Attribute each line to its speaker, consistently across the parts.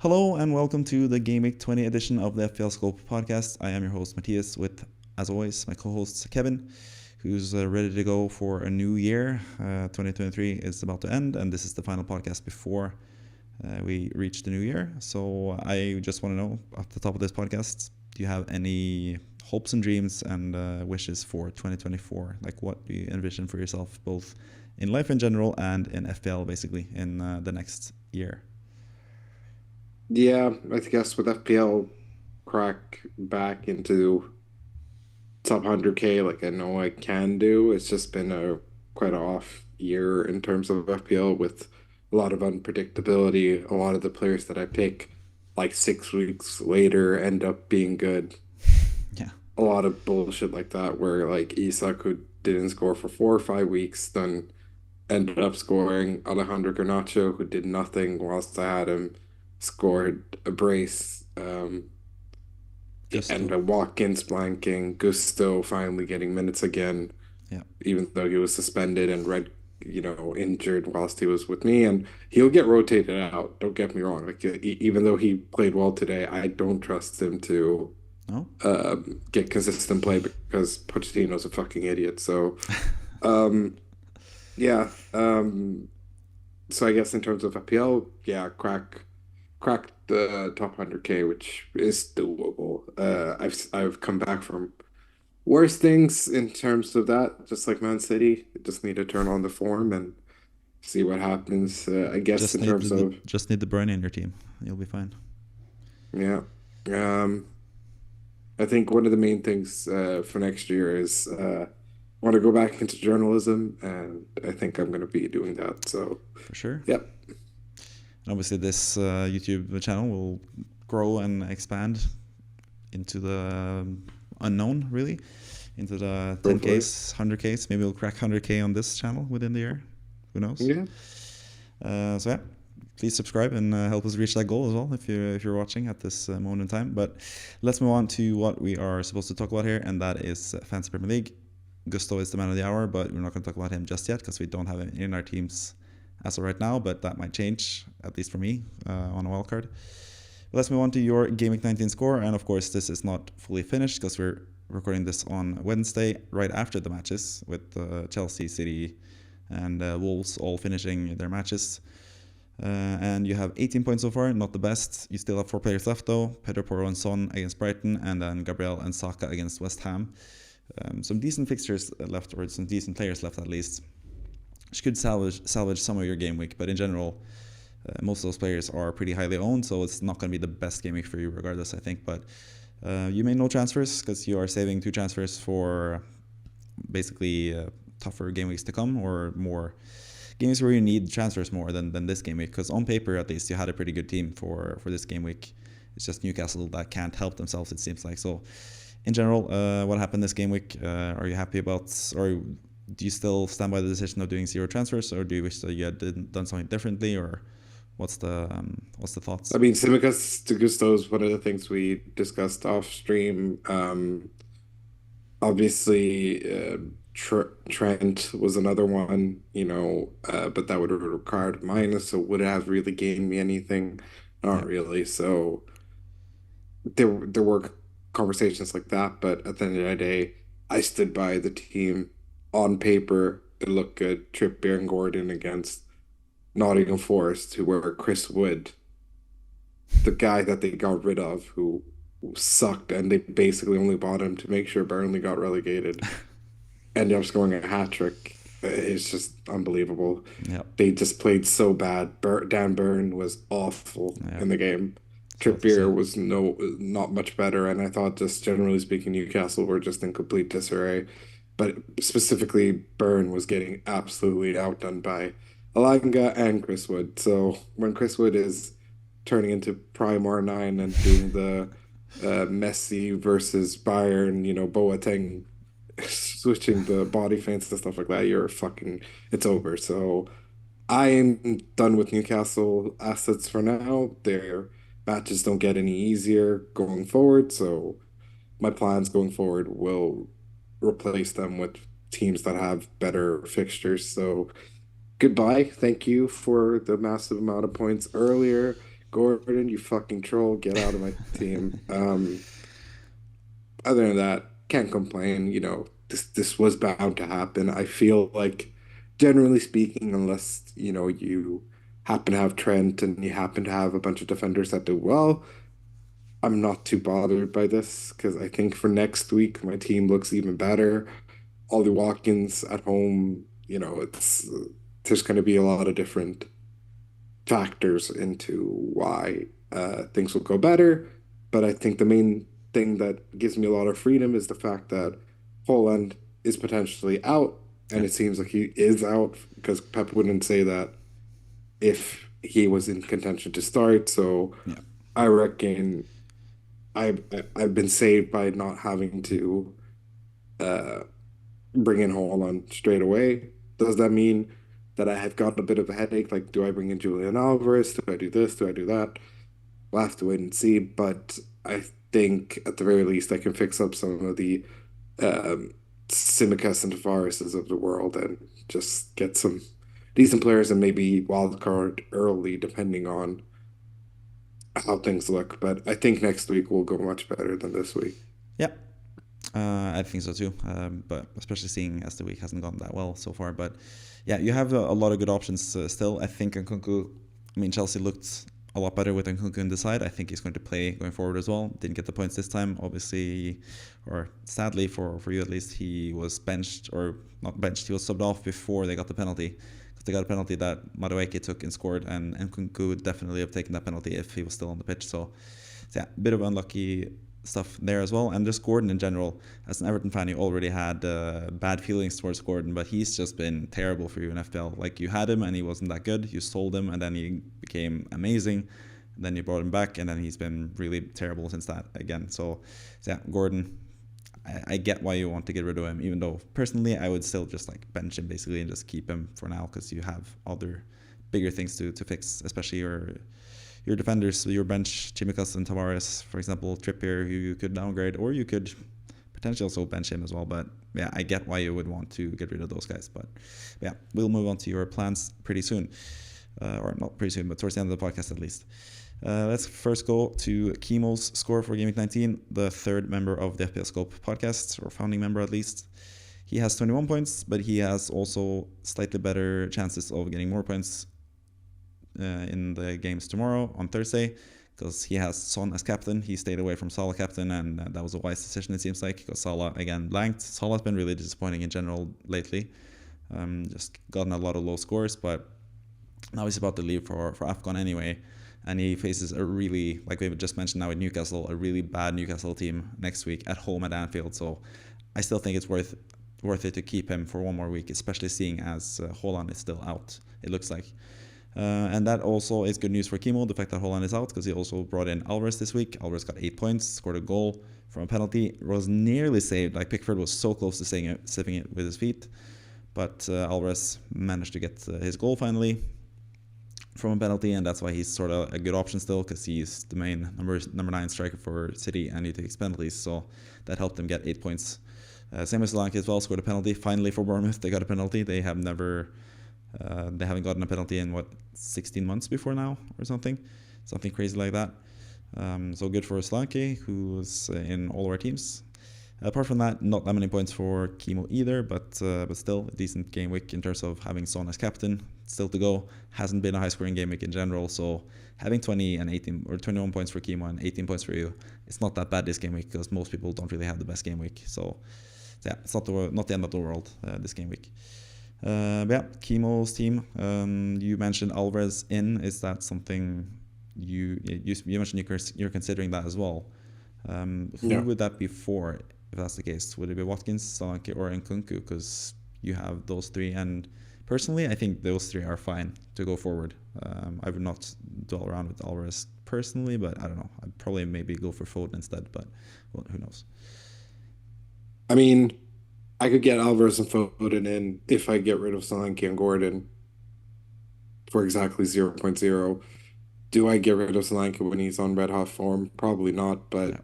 Speaker 1: Hello and welcome to the Gameweek 20 edition of the FPL Scope podcast. I am your host Matthias with, as always, my co-host Kevin, who's ready to go for a new year. 2023 is about to end and this is the final podcast before we reach the new year. So I just want to know, at the top of this podcast, do you have any hopes and dreams and wishes for 2024? Like, what do you envision for yourself, both in life in general and in FPL, basically, in the next year?
Speaker 2: Yeah, I guess with FPL crack back into top 100K like I know I can do. It's just been a quite off year in terms of FPL with a lot of unpredictability. A lot of the players that I pick like 6 weeks later end up being good.
Speaker 1: Yeah.
Speaker 2: A lot of bullshit like that where like Isak, who didn't score for 4 or 5 weeks, then ended up scoring. Alejandro Garnacho, who did nothing whilst I had him, scored a brace. And
Speaker 1: Gusto.
Speaker 2: Watkins blanking, Gusto finally getting minutes again,
Speaker 1: Yeah.
Speaker 2: even though he was suspended and injured whilst he was with me. And he'll get rotated out. Don't get me wrong. Like even though he played well today, I don't trust him to
Speaker 1: No?
Speaker 2: get consistent play because Pochettino's a fucking idiot. So um, yeah. So I guess in terms of FPL, yeah, crack the top 100K, which is doable. I've come back from worse things in terms of that, just like Man City. Just need to turn on the form and see what happens. I guess
Speaker 1: Just
Speaker 2: in
Speaker 1: need
Speaker 2: terms
Speaker 1: the
Speaker 2: of
Speaker 1: just need De Bruyne in your team. You'll be fine.
Speaker 2: yeah, um, I think one of the main things for next year is want to go back into journalism, and I think I'm going to be doing that. So,
Speaker 1: For sure.
Speaker 2: yep,
Speaker 1: And obviously this YouTube channel will grow and expand into the unknown, really. Into the
Speaker 2: hopefully,
Speaker 1: 10Ks, 100Ks. Maybe we'll crack 100K on this channel within the year. Who knows?
Speaker 2: yeah.
Speaker 1: So yeah, please subscribe and help us reach that goal as well if you're watching at this moment in time. But let's move on to what we are supposed to talk about here, and that is Fantasy Premier League. Gusto is the man of the hour, but we're not going to talk about him just yet because we don't have him in our teams as of right now, but that might change, at least for me, on a wildcard. Let's move on to your Game Week 19 score, and of course this is not fully finished because we're recording this on Wednesday, right after the matches, with Chelsea, City, and Wolves all finishing their matches. And you have 18 points so far, not the best. You still have 4 players left though. Pedro Porro and Son against Brighton, and then Gabriel and Saka against West Ham. Some decent fixtures left, or some decent players left at least. Which could salvage some of your game week, but in general, most of those players are pretty highly owned, so it's not going to be the best game week for you regardless, I think. But you made no transfers because you are saving 2 transfers for basically tougher game weeks to come, or more games where you need transfers more than this game week, because on paper at least you had a pretty good team for this game week. It's just Newcastle that can't help themselves, it seems like. So in general, what happened this game week? Are you happy about, or do you still stand by the decision of doing 0 transfers, or do you wish that you had done something differently, or what's the thoughts?
Speaker 2: I mean, Simicas to Gusto is one of the things we discussed off stream. Obviously, Trent was another one, but that would have required minus, so would it have really gained me anything?
Speaker 1: Yeah,
Speaker 2: Not really. So there were conversations like that, but at the end of the day, I stood by the team. On paper, it looked good. Trippier and Gordon against Nottingham Forest, who were Chris Wood, the guy that they got rid of, who sucked, and they basically only bought him to make sure Burnley got relegated. Ended up scoring a hat trick. It's just unbelievable.
Speaker 1: yeah,
Speaker 2: They just played so bad. Dan Burn was awful
Speaker 1: yeah.
Speaker 2: in the game.
Speaker 1: Tough to see.
Speaker 2: Trippier was not much better, and I thought, just generally speaking, Newcastle were just in complete disarray. But specifically, Burn was getting absolutely outdone by Alanga and Chris Wood. So when Chris Wood is turning into prime R9 and doing the Messi versus Bayern, Boateng switching the body feints and stuff like that, it's over. So I am done with Newcastle assets for now. Their matches don't get any easier going forward. So my plans going forward will replace them with teams that have better fixtures. So goodbye. Thank you for the massive amount of points earlier. Gordon, you fucking troll, get out of my team. Other than that, can't complain. This was bound to happen. I feel like, generally speaking, unless you happen to have Trent and you happen to have a bunch of defenders that do well, I'm not too bothered by this because I think for next week my team looks even better. Ollie Watkins at home, it's there's going to be a lot of different factors into why things will go better. But I think the main thing that gives me a lot of freedom is the fact that Holland is potentially out, and
Speaker 1: Yeah,
Speaker 2: it seems like he is out because Pep wouldn't say that if he was in contention to start. So
Speaker 1: yeah,
Speaker 2: I reckon I've been saved by not having to uh, bring in Holland straight away. Does that mean that I have got a bit of a headache? Like, do I bring in Julian Alvarez? Do I do this? Do I do that? We'll have to wait and see. But I think at the very least, I can fix up some of the um, Simicas and Tavareses of the world and just get some decent players and maybe wild card early, depending on how things look. But I think next week will go much better than this week.
Speaker 1: yeah. I think so too. But especially seeing as the week hasn't gone that well so far. But yeah, you have a lot of good options still. I think Nkunku. I mean, Chelsea looked a lot better with Nkunku in the side. I think he's going to play going forward as well. Didn't get the points this time, obviously, or sadly for you at least. He was benched or not benched. He was subbed off before they got the penalty. Because they got a penalty that Madueke took and scored, and Nkunku would definitely have taken that penalty if he was still on the pitch. So yeah, a bit of unlucky stuff there as well. And just Gordon in general, as an Everton fan, you already had bad feelings towards Gordon, but he's just been terrible for you in FPL. Like, you had him and he wasn't that good. You sold him and then he became amazing. And then you brought him back and then he's been really terrible since that again. So yeah, Gordon, I get why you want to get rid of him, even though personally I would still just like bench him basically and just keep him for now because you have other bigger things to fix, especially your defenders, your bench, Chimicas and Tavares, for example, Trippier, who you could downgrade, or you could potentially also bench him as well. But yeah, I get why you would want to get rid of those guys. But yeah, we'll move on to your plans pretty soon. Or not pretty soon, but towards the end of the podcast at least. Let's first go to Kimo's score for Gameweek 19, the third member of the FPL Scope podcast, or founding member at least. He has 21 points, but he has also slightly better chances of getting more points in the games tomorrow on Thursday, because he has Son as captain. He stayed away from Salah captain, and that was a wise decision, it seems like, because Salah again blanked. Salah's been really disappointing in general lately. Just gotten a lot of low scores, but now he's about to leave for AFCON anyway, and he faces a really, like we've just mentioned now with Newcastle, a really bad Newcastle team next week at home at Anfield. So I still think it's worth it to keep him for one more week, especially seeing as Haaland is still out, it looks like. And that also is good news for Kimo, the fact that Haaland is out, because he also brought in Alvarez this week. Alvarez got 8 points, scored a goal from a penalty, was nearly saved. Like, Pickford was so close to saving it with his feet, but Alvarez managed to get his goal finally from a penalty, and that's why he's sort of a good option still, because he's the main number 9 striker for City, and he takes penalties, so that helped him get 8 points. Same as Solanke as well, scored a penalty. Finally for Bournemouth, they got a penalty. They haven't gotten a penalty in 16 months before now or something crazy like that. So good for Solanke, who's in all of our teams. Apart from that, not that many points for Kimo either, but still a decent game week in terms of having Son as captain. Still to go. Hasn't been a high scoring game week in general, so having 20 and 18 or 21 points for Kimo and 18 points for you, it's not that bad this game week, because most people don't really have the best game week. So yeah, it's not the end of the world this game week. But yeah, Kimo's team. You mentioned Alvarez in. Is that something you mentioned you're considering that as well? Who
Speaker 2: Yeah.
Speaker 1: would that be for, if that's the case? Would it be Watkins, Solanke, or Nkunku? Because you have those three, and personally, I think those three are fine to go forward. I would not dwell around with Alvarez personally, but I don't know. I'd probably maybe go for Foden instead, but well, who knows?
Speaker 2: I mean, I could get Alvarez and Foden in if I get rid of Solanke and Gordon for exactly 0.0. Do I get rid of Solanke when he's on red hot form? Probably not, but
Speaker 1: Yeah,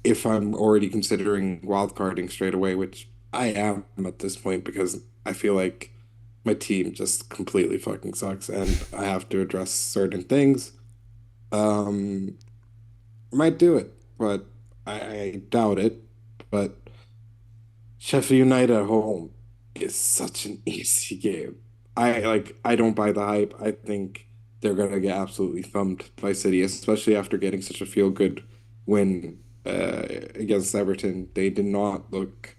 Speaker 2: if I'm already considering wildcarding straight away, which I am at this point because I feel like my team just completely fucking sucks and I have to address certain things, Um, might do it, but I doubt it. But Sheffield United at home is such an easy game. I don't buy the hype. I think they're gonna get absolutely thumped by City, especially after getting such a feel-good win against Everton. They did not look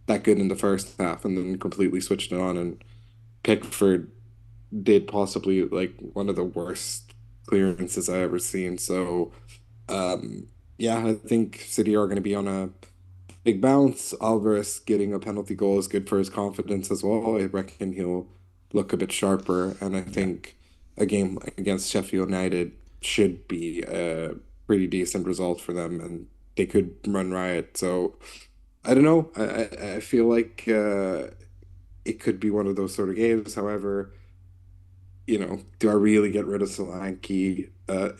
Speaker 2: that good in the first half and then completely switched it on, and Pickford did possibly like one of the worst clearances I ever seen. So yeah, I think City are going to be on a big bounce. Alvarez getting a penalty goal is good for his confidence as well. I reckon he'll look a bit sharper, and I
Speaker 1: Yeah.
Speaker 2: think a game against Sheffield United should be a pretty decent result for them, and they could run riot. So I don't know. I feel like it could be one of those sort of games. However, do I really get rid of Solanke?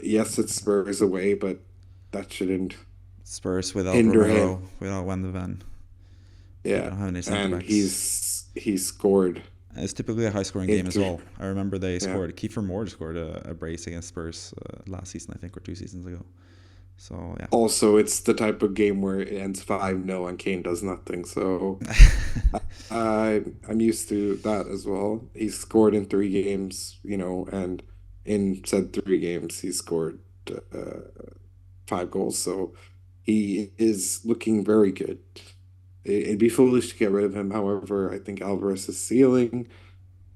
Speaker 2: Yes, it's Spurs away, but that shouldn't
Speaker 1: Spurs without
Speaker 2: hinder him.
Speaker 1: Romero, without Van de Ven. They
Speaker 2: Yeah,
Speaker 1: don't have any centre
Speaker 2: and
Speaker 1: backs.
Speaker 2: he's scored
Speaker 1: It's typically a high scoring
Speaker 2: in
Speaker 1: game as
Speaker 2: three.
Speaker 1: well. I remember they
Speaker 2: Yeah.
Speaker 1: scored, Kiefer Moore scored a brace against Spurs last season, I think, or 2 seasons ago. So, yeah.
Speaker 2: Also, it's the type of game where it ends 5-0 and Kane does nothing. So I'm used to that as well. He's scored in 3 games, and in said 3 games, he scored 5 goals. So he is looking very good. It'd be foolish to get rid of him. However, I think Alvarez's ceiling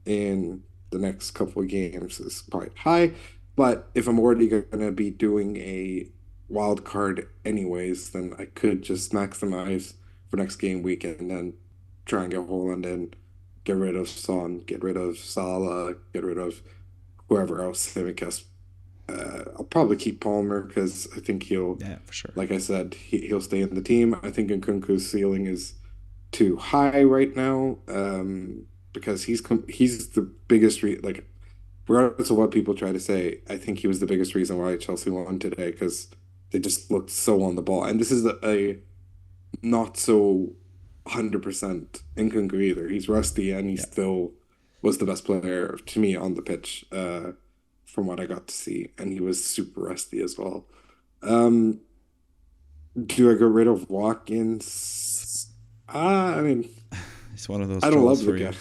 Speaker 2: in the next couple of games is quite high. But if I'm already going to be doing a wild card anyways, then I could just maximize for next game week and then try and get Holland in, get rid of Son, get rid of Salah, get rid of whoever else. I guess I'll probably keep Palmer because I think he'll,
Speaker 1: Yeah, for sure.
Speaker 2: like I said, he'll stay in the team. I think Nkunku's ceiling is too high right now, because he's the biggest like regardless of what people try to say, I think he was the biggest reason why Chelsea won today because they just looked so on the ball. And this is a not so 100% Nkunku either. He's rusty and he
Speaker 1: Yeah.
Speaker 2: still was the best player to me on the pitch, from what I got to see, and he was super rusty as well. Um, do I get rid of Watkins? I mean,
Speaker 1: He's one of those
Speaker 2: I don't
Speaker 1: trolls
Speaker 2: love the
Speaker 1: for you.
Speaker 2: guy.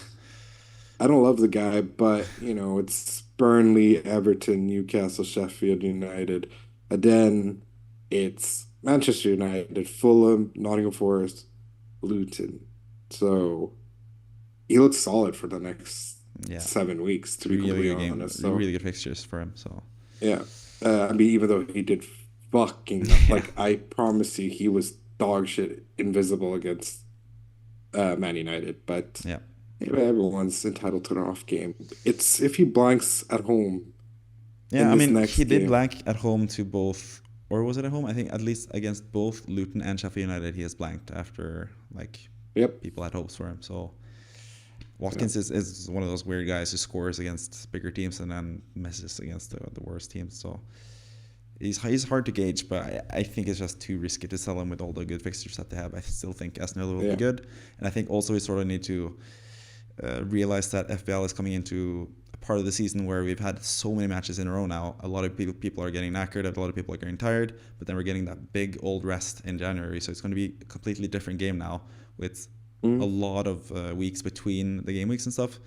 Speaker 2: I don't love the guy, but it's Burnley, Everton, Newcastle, Sheffield United. And then it's Manchester United, Fulham, Nottingham Forest, Luton. So he looks solid for the next
Speaker 1: Yeah.
Speaker 2: 7 weeks, to be
Speaker 1: Really
Speaker 2: completely
Speaker 1: good game.
Speaker 2: honest. So
Speaker 1: Really good fixtures for him. So,
Speaker 2: yeah, I mean, even though he did fucking
Speaker 1: yeah.
Speaker 2: like I promise you, he was dog shit, invisible against Man United, but.
Speaker 1: Yeah.
Speaker 2: Yeah, everyone's entitled to an off game. It's if he blanks at home
Speaker 1: Yeah,
Speaker 2: in
Speaker 1: I
Speaker 2: this
Speaker 1: mean, he
Speaker 2: next
Speaker 1: did
Speaker 2: game.
Speaker 1: blank at home to both, or was it at home? I think at least against both Luton and Sheffield United, he has blanked after like
Speaker 2: Yep.
Speaker 1: people had hopes for him. So
Speaker 2: Yeah.
Speaker 1: Watkins is one of those weird guys who scores against bigger teams and then misses against the worst teams. So he's hard to gauge, but I think it's just too risky to sell him with all the good fixtures that they have. I still think Aston Villa will be
Speaker 2: Yeah.
Speaker 1: good, and I think also we sort of need to realize that FPL is coming into a part of the season where we've had so many matches in a row now. A lot of people are getting knackered, a lot of people are getting tired, but then we're getting that big old rest in January. So it's going to be a completely different game now with a
Speaker 2: Mm.
Speaker 1: lot of weeks between the game weeks and stuff.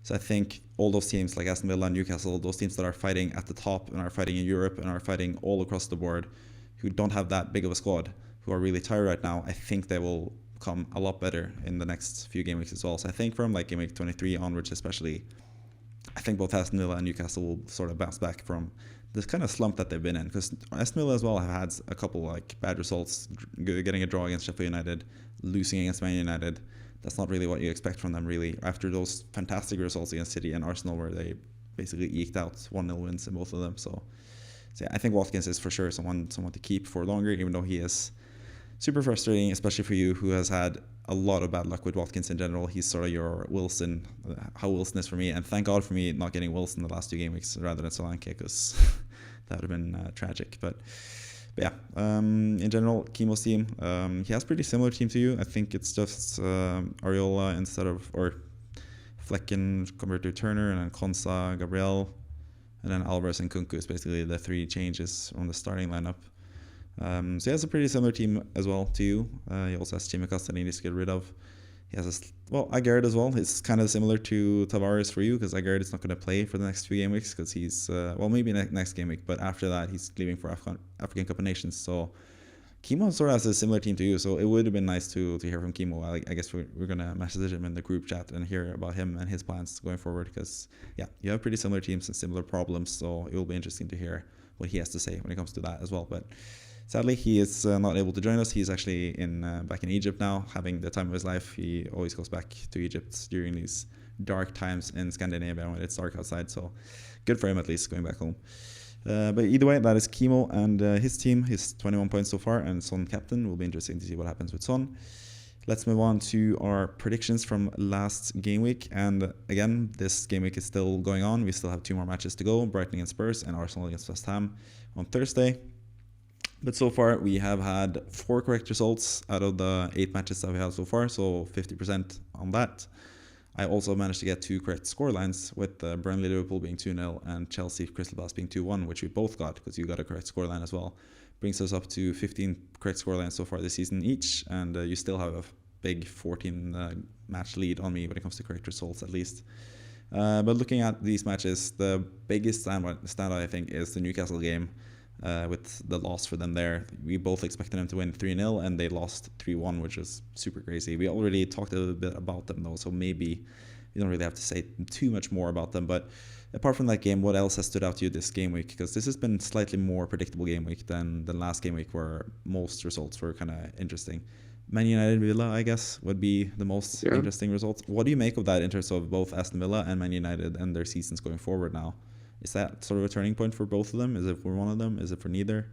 Speaker 1: So I think all those teams like Aston Villa and Newcastle, those teams that are fighting at the top and are fighting in Europe and are fighting all across the board, who don't have that big of a squad, who are really tired right now, I think they will come a lot better in the next few game weeks as well. So I think from like Gameweek 23 onwards especially, I think both Aston Villa and Newcastle will sort of bounce back from this kind of slump that they've been in. Because Aston Villa as well have had a couple like bad results, getting a draw against Sheffield United, losing against Man United. That's not really what you expect from them really after those fantastic results against City and Arsenal where they basically eked out 1-0 wins in both of them. So yeah, I think Watkins is for sure someone to keep for longer, even though he is super frustrating, especially for you who has had a lot of bad luck with Watkins in general. He's sort of your Wilson, how Wilson is for me. And thank God for me not getting Wilson the last 2 game weeks rather than Solanke, because that would have been tragic. But yeah, in general, Kimo's team, he has pretty similar team to you. I think it's just Ariola instead of, or Flecken compared to Turner, and then Konsa, Gabriel, And then Alvarez and Nkunku is basically the 3 changes on the starting lineup. So he has a pretty similar team as well to you. He also has Chimikas that he needs to get rid of. He has Aguerd as well. It's kind of similar to Tavares for you, because Aguerd is not going to play for the next 2 game weeks because he's, maybe next game week, but after that he's leaving for African Cup of Nations. So Kimo sort of has a similar team to you, so it would have been nice to hear from Kimo. I guess we're going to message him in the group chat and hear about him and his plans going forward, because, yeah, you have pretty similar teams and similar problems, so it will be interesting to hear what he has to say when it comes to that as well. But sadly, he is not able to join us. He's actually back in Egypt now, having the time of his life. He always goes back to Egypt during these dark times in Scandinavia when it's dark outside, so good for him at least, going back home. But either way, that is Kimo and his team. He's 21 points so far, and Son captain. Will be interesting to see what happens with Son. Let's move on to our predictions from last game week. And again, this game week is still going on. We still have 2 more matches to go: Brighton against Spurs and Arsenal against West Ham on Thursday. But so far, we have had 4 correct results out of the 8 matches that we have so far, so 50% on that. I also managed to get 2 correct scorelines, with Burnley-Liverpool being 2-0 and Chelsea-Crystal Palace being 2-1, which we both got because you got a correct scoreline as well. Brings us up to 15 correct scorelines so far this season each, and you still have a big 14-match lead on me when it comes to correct results, at least. But looking at these matches, the biggest standout I think is the Newcastle game. With the loss for them there. We both expected them to win 3-0 and they lost 3-1, which was super crazy. We already talked a little bit about them though, so maybe we don't really have to say too much more about them. But apart from that game, what else has stood out to you this game week? Because this has been slightly more predictable game week than the last game week, where most results were kind of interesting. Man United Villa, I guess, would be the most interesting results. What do you make of that in terms of both Aston Villa and Man United and their seasons going forward now? Is that sort of a turning point for both of them? Is it for one of them? Is it for neither?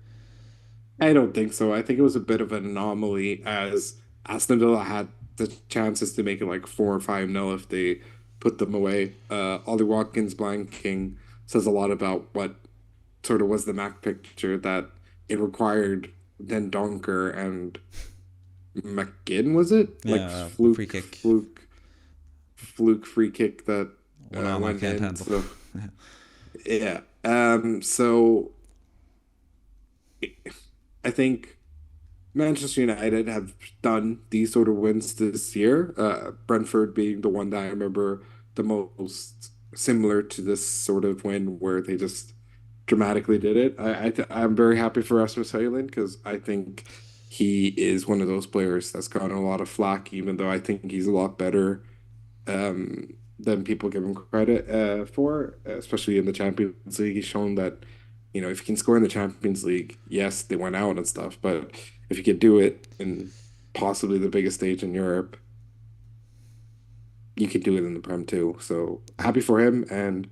Speaker 2: I don't think so. I think it was a bit of an anomaly, as Aston Villa had the chances to make it like 4 or 5-0 if they put them away. Ollie Watkins blanking says a lot about what sort of was the Mac picture, that it required then Donker and McGinn, was it?
Speaker 1: Yeah,
Speaker 2: like
Speaker 1: free kick.
Speaker 2: Fluke free kick that
Speaker 1: went in.
Speaker 2: So, yeah. So I think Manchester United have done these sort of wins this year. Brentford being the one that I remember the most similar to this sort of win, where they just dramatically did it. I'm very happy for Rasmus Højlund, because I think he is one of those players that's gotten a lot of flack, even though I think he's a lot better than people give him credit for, especially in the Champions League. He's shown that, if you can score in the Champions League, yes, they went out and stuff, but if you could do it in possibly the biggest stage in Europe, you could do it in the Prem too. So happy for him and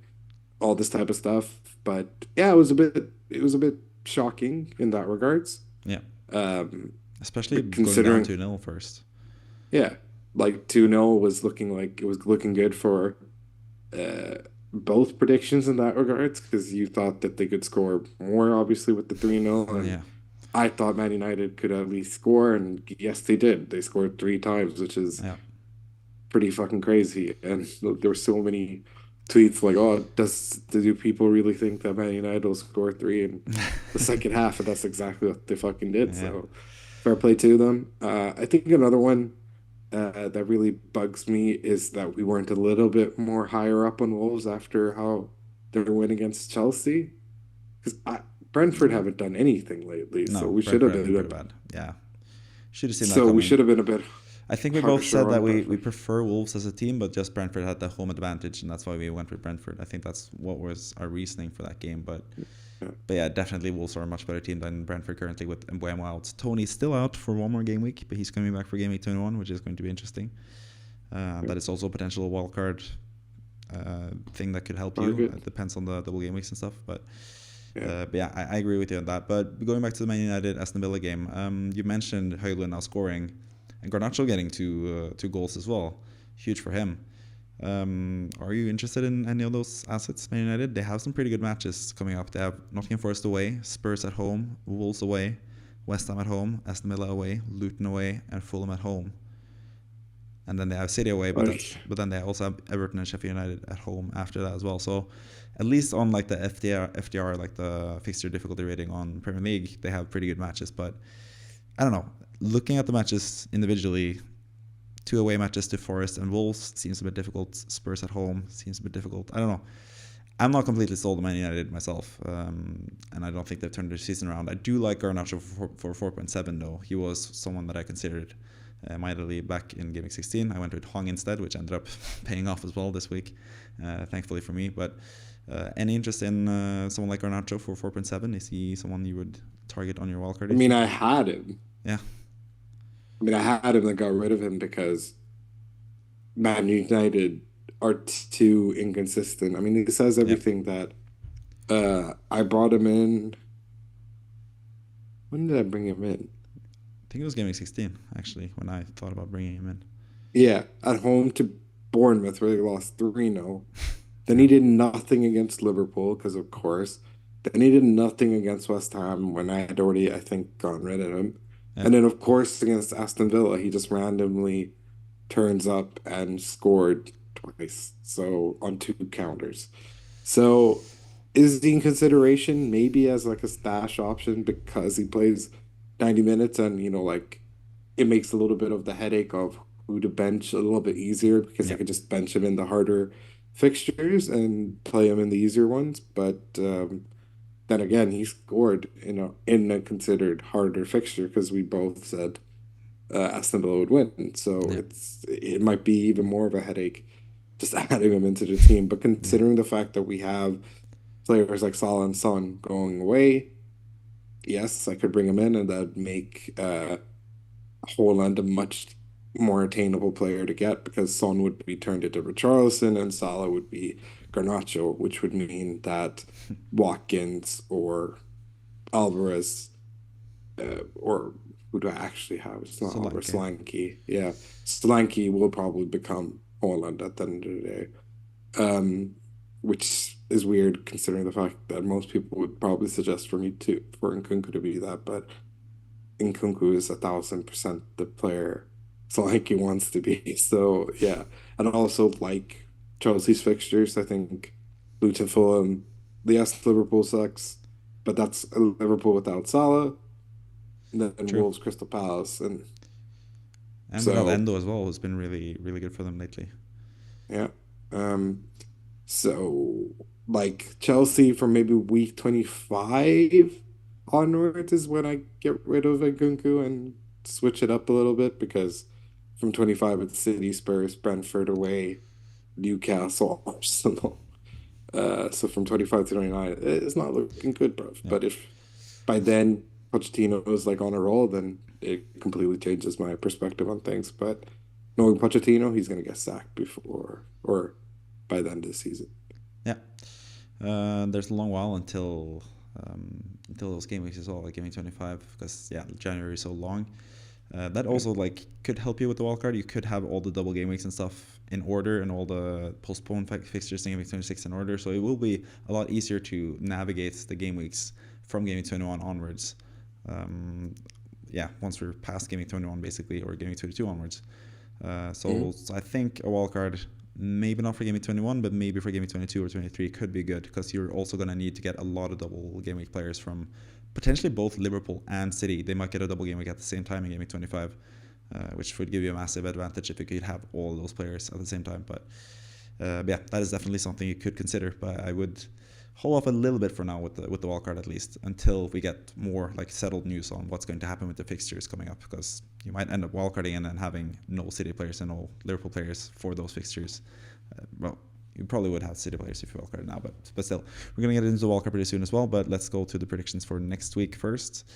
Speaker 2: all this type of stuff. But yeah, it was a bit shocking in that regards.
Speaker 1: Yeah. Especially
Speaker 2: considering
Speaker 1: going down 2-0 first.
Speaker 2: Yeah. Like 2-0 was looking good for both predictions in that regards, because you thought that they could score more, obviously, with the 3-0. And
Speaker 1: yeah.
Speaker 2: I thought Man United could at least score, and yes, they did. They scored 3 times, which is pretty fucking crazy. And there were so many tweets like, "Oh, do people really think that Man United will score 3 in the second half?" And that's exactly what they fucking did. Yeah. So fair play to them. I think another one that really bugs me is that we weren't a little bit more higher up on Wolves after how their win against Chelsea. Because Brentford haven't done anything lately, so we should have been
Speaker 1: bad. Yeah, should have seen that.
Speaker 2: So
Speaker 1: coming.
Speaker 2: We should have been a bit.
Speaker 1: I think we both said that we prefer Wolves as a team, but just Brentford had the home advantage, and that's why we went with Brentford. I think that's what was our reasoning for that game. But yeah, definitely Wolves are a much better team than Brentford currently, with Mbuemo out. Tony's still out for one more game week, but he's coming back for Game Week 21, which is going to be interesting. That is also a potential wildcard thing that could help you. It depends on the double game weeks and stuff. But yeah, I agree with you on that. But going back to the Man United Aston Villa game, you mentioned Højlund now scoring, and Garnacho getting two goals as well. Huge for him. Are you interested in any of those assets, Man United? They have some pretty good matches coming up. They have Nottingham Forest away, Spurs at home, Wolves away, West Ham at home, Aston Villa away, Luton away, and Fulham at home. and then they have City away, but
Speaker 2: Like,
Speaker 1: but then they also have Everton and Sheffield United at home after that as well. So at least on like the FDR, like the fixture difficulty rating on Premier League, they have pretty good matches. But I don't know. Looking at the matches individually, 2 away matches to Forest and Wolves seems a bit difficult. Spurs at home seems a bit difficult. I don't know. I'm not completely sold on Man United myself, and I don't think they've turned their season around. I do like Garnacho for 4.7 though. He was someone that I considered mightily back in Game Week 16. I went with Hong instead, which ended up paying off as well this week, thankfully for me. But any interest in someone like Garnacho for 4.7? Is he someone you would target on your wildcard?
Speaker 2: I mean, I had him.
Speaker 1: Yeah.
Speaker 2: I mean, I had him and got rid of him because Man United are too inconsistent. I mean, he says everything that I brought him in. When did I bring him in?
Speaker 1: I think it was Game Week 16, actually, when I thought about bringing him in.
Speaker 2: Yeah, at home to Bournemouth, where they lost 3-0. Then he did nothing against Liverpool, because of course. Then he did nothing against West Ham when I had already, I think, gotten rid of him.
Speaker 1: Yeah.
Speaker 2: And then, of course, against Aston Villa, he just randomly turns up and scored twice. So, on 2 counters. So, is he in consideration maybe as like a stash option because he plays 90 minutes and, like, it makes a little bit of the headache of who to bench a little bit easier because I could just bench him in the harder fixtures and play him in the easier ones. But then again, he scored in a considered harder fixture because we both said Aston Villa would win. So it might be even more of a headache just adding him into the team. But considering the fact that we have players like Salah and Son going away, yes, I could bring him in and that'd make Haaland a much more attainable player to get because Son would be turned into Richarlison and Salah would be Garnacho, which would mean that Watkins or Alvarez or who do I actually have? It's not Alvarez, Solanke. Yeah, Solanke will probably become Haaland at the end of the day, which is weird considering the fact that most people would probably suggest for Nkunku to be that, but Nkunku is 1,000% the player Solanke wants to be. So yeah, and also like Chelsea's fixtures, I think Luton, Fulham, yes, Liverpool sucks, but that's Liverpool without Salah, and then Wolves, Crystal Palace, and
Speaker 1: without Endo as well, who's been really, really good for them lately.
Speaker 2: Yeah. So like Chelsea from maybe week 25 onwards is when I get rid of Nkunku and switch it up a little bit because from 25 it's City, Spurs, Brentford away, Newcastle, Arsenal. So from 25 to 29, it's not looking good, bro. Yeah. But if by then Pochettino is like on a roll, then it completely changes my perspective on things. But knowing Pochettino, he's gonna get sacked before or by the end of the season.
Speaker 1: Yeah, there's a long while until those game weeks as well, like Game Week 25, because January is so long. That also like could help you with the wildcard. You could have all the double game weeks and stuff in order and all the postponed fixtures in Game Week 26 in order. So it will be a lot easier to navigate the game weeks from Game Week 21 onwards. Once we're past Game Week 21 basically, or Game Week 22 onwards. So I think a wildcard, maybe not for Game Week 21, but maybe for Game Week 22 or 23 could be good because you're also going to need to get a lot of double game week players from potentially both Liverpool and City. They might get a double game week at the same time in Game Week 25, which would give you a massive advantage if you could have all those players at the same time. But that is definitely something you could consider. But I would hold off a little bit for now with the wildcard at least until we get more like settled news on what's going to happen with the fixtures coming up, because you might end up wildcarding and then having no City players and no Liverpool players for those fixtures. You probably would have City players if you wildcard now, but still, we're going to get into the wildcard pretty soon as well. But let's go to the predictions for next week first.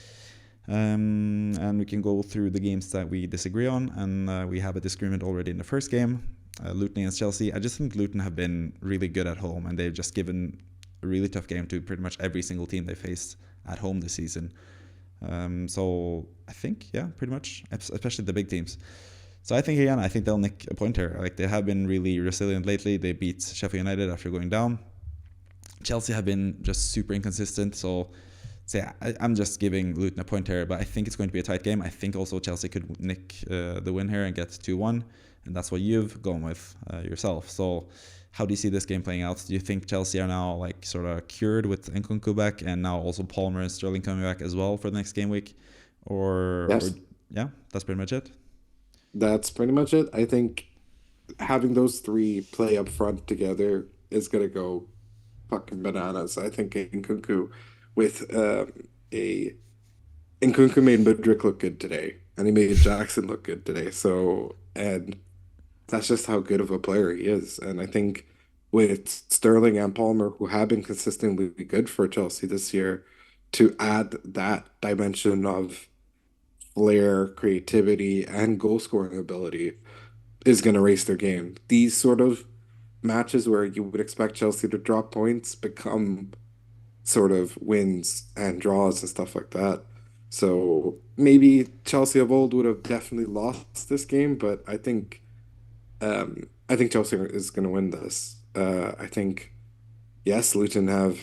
Speaker 1: And we can go through the games that we disagree on, and we have a disagreement already in the first game, Luton against Chelsea. I just think Luton have been really good at home, and they've just given a really tough game to pretty much every single team they faced at home this season. So I think, pretty much, especially the big teams. So I think, I think they'll nick a point here. Like, they have been really resilient lately. They beat Sheffield United after going down. Chelsea have been just super inconsistent. So I'm just giving Luton a point here, but I think it's going to be a tight game. I think also Chelsea could nick the win here and get 2-1. and that's what you've gone with yourself. So how do you see this game playing out? Do you think Chelsea are now like sort of cured with Nkunku back, and now also Palmer and Sterling coming back as well for the next game week? Or
Speaker 2: Yes,
Speaker 1: yeah, that's pretty much it.
Speaker 2: that's pretty much it. I think having those three play up front together is gonna go fucking bananas. I think Nkunku with a Nkunku made Mudryk look good today, and he made Jackson look good today. So, and that's just how good of a player he is. And I think with Sterling and Palmer, who have been consistently good for Chelsea this year, to add that dimension of flair, creativity, and goal scoring ability is going to raise their game. These sort of matches where you would expect Chelsea to drop points become sort of wins and draws and stuff like that. So maybe Chelsea of old would have definitely lost this game, but I think Chelsea is going to win this. I think yes, Luton have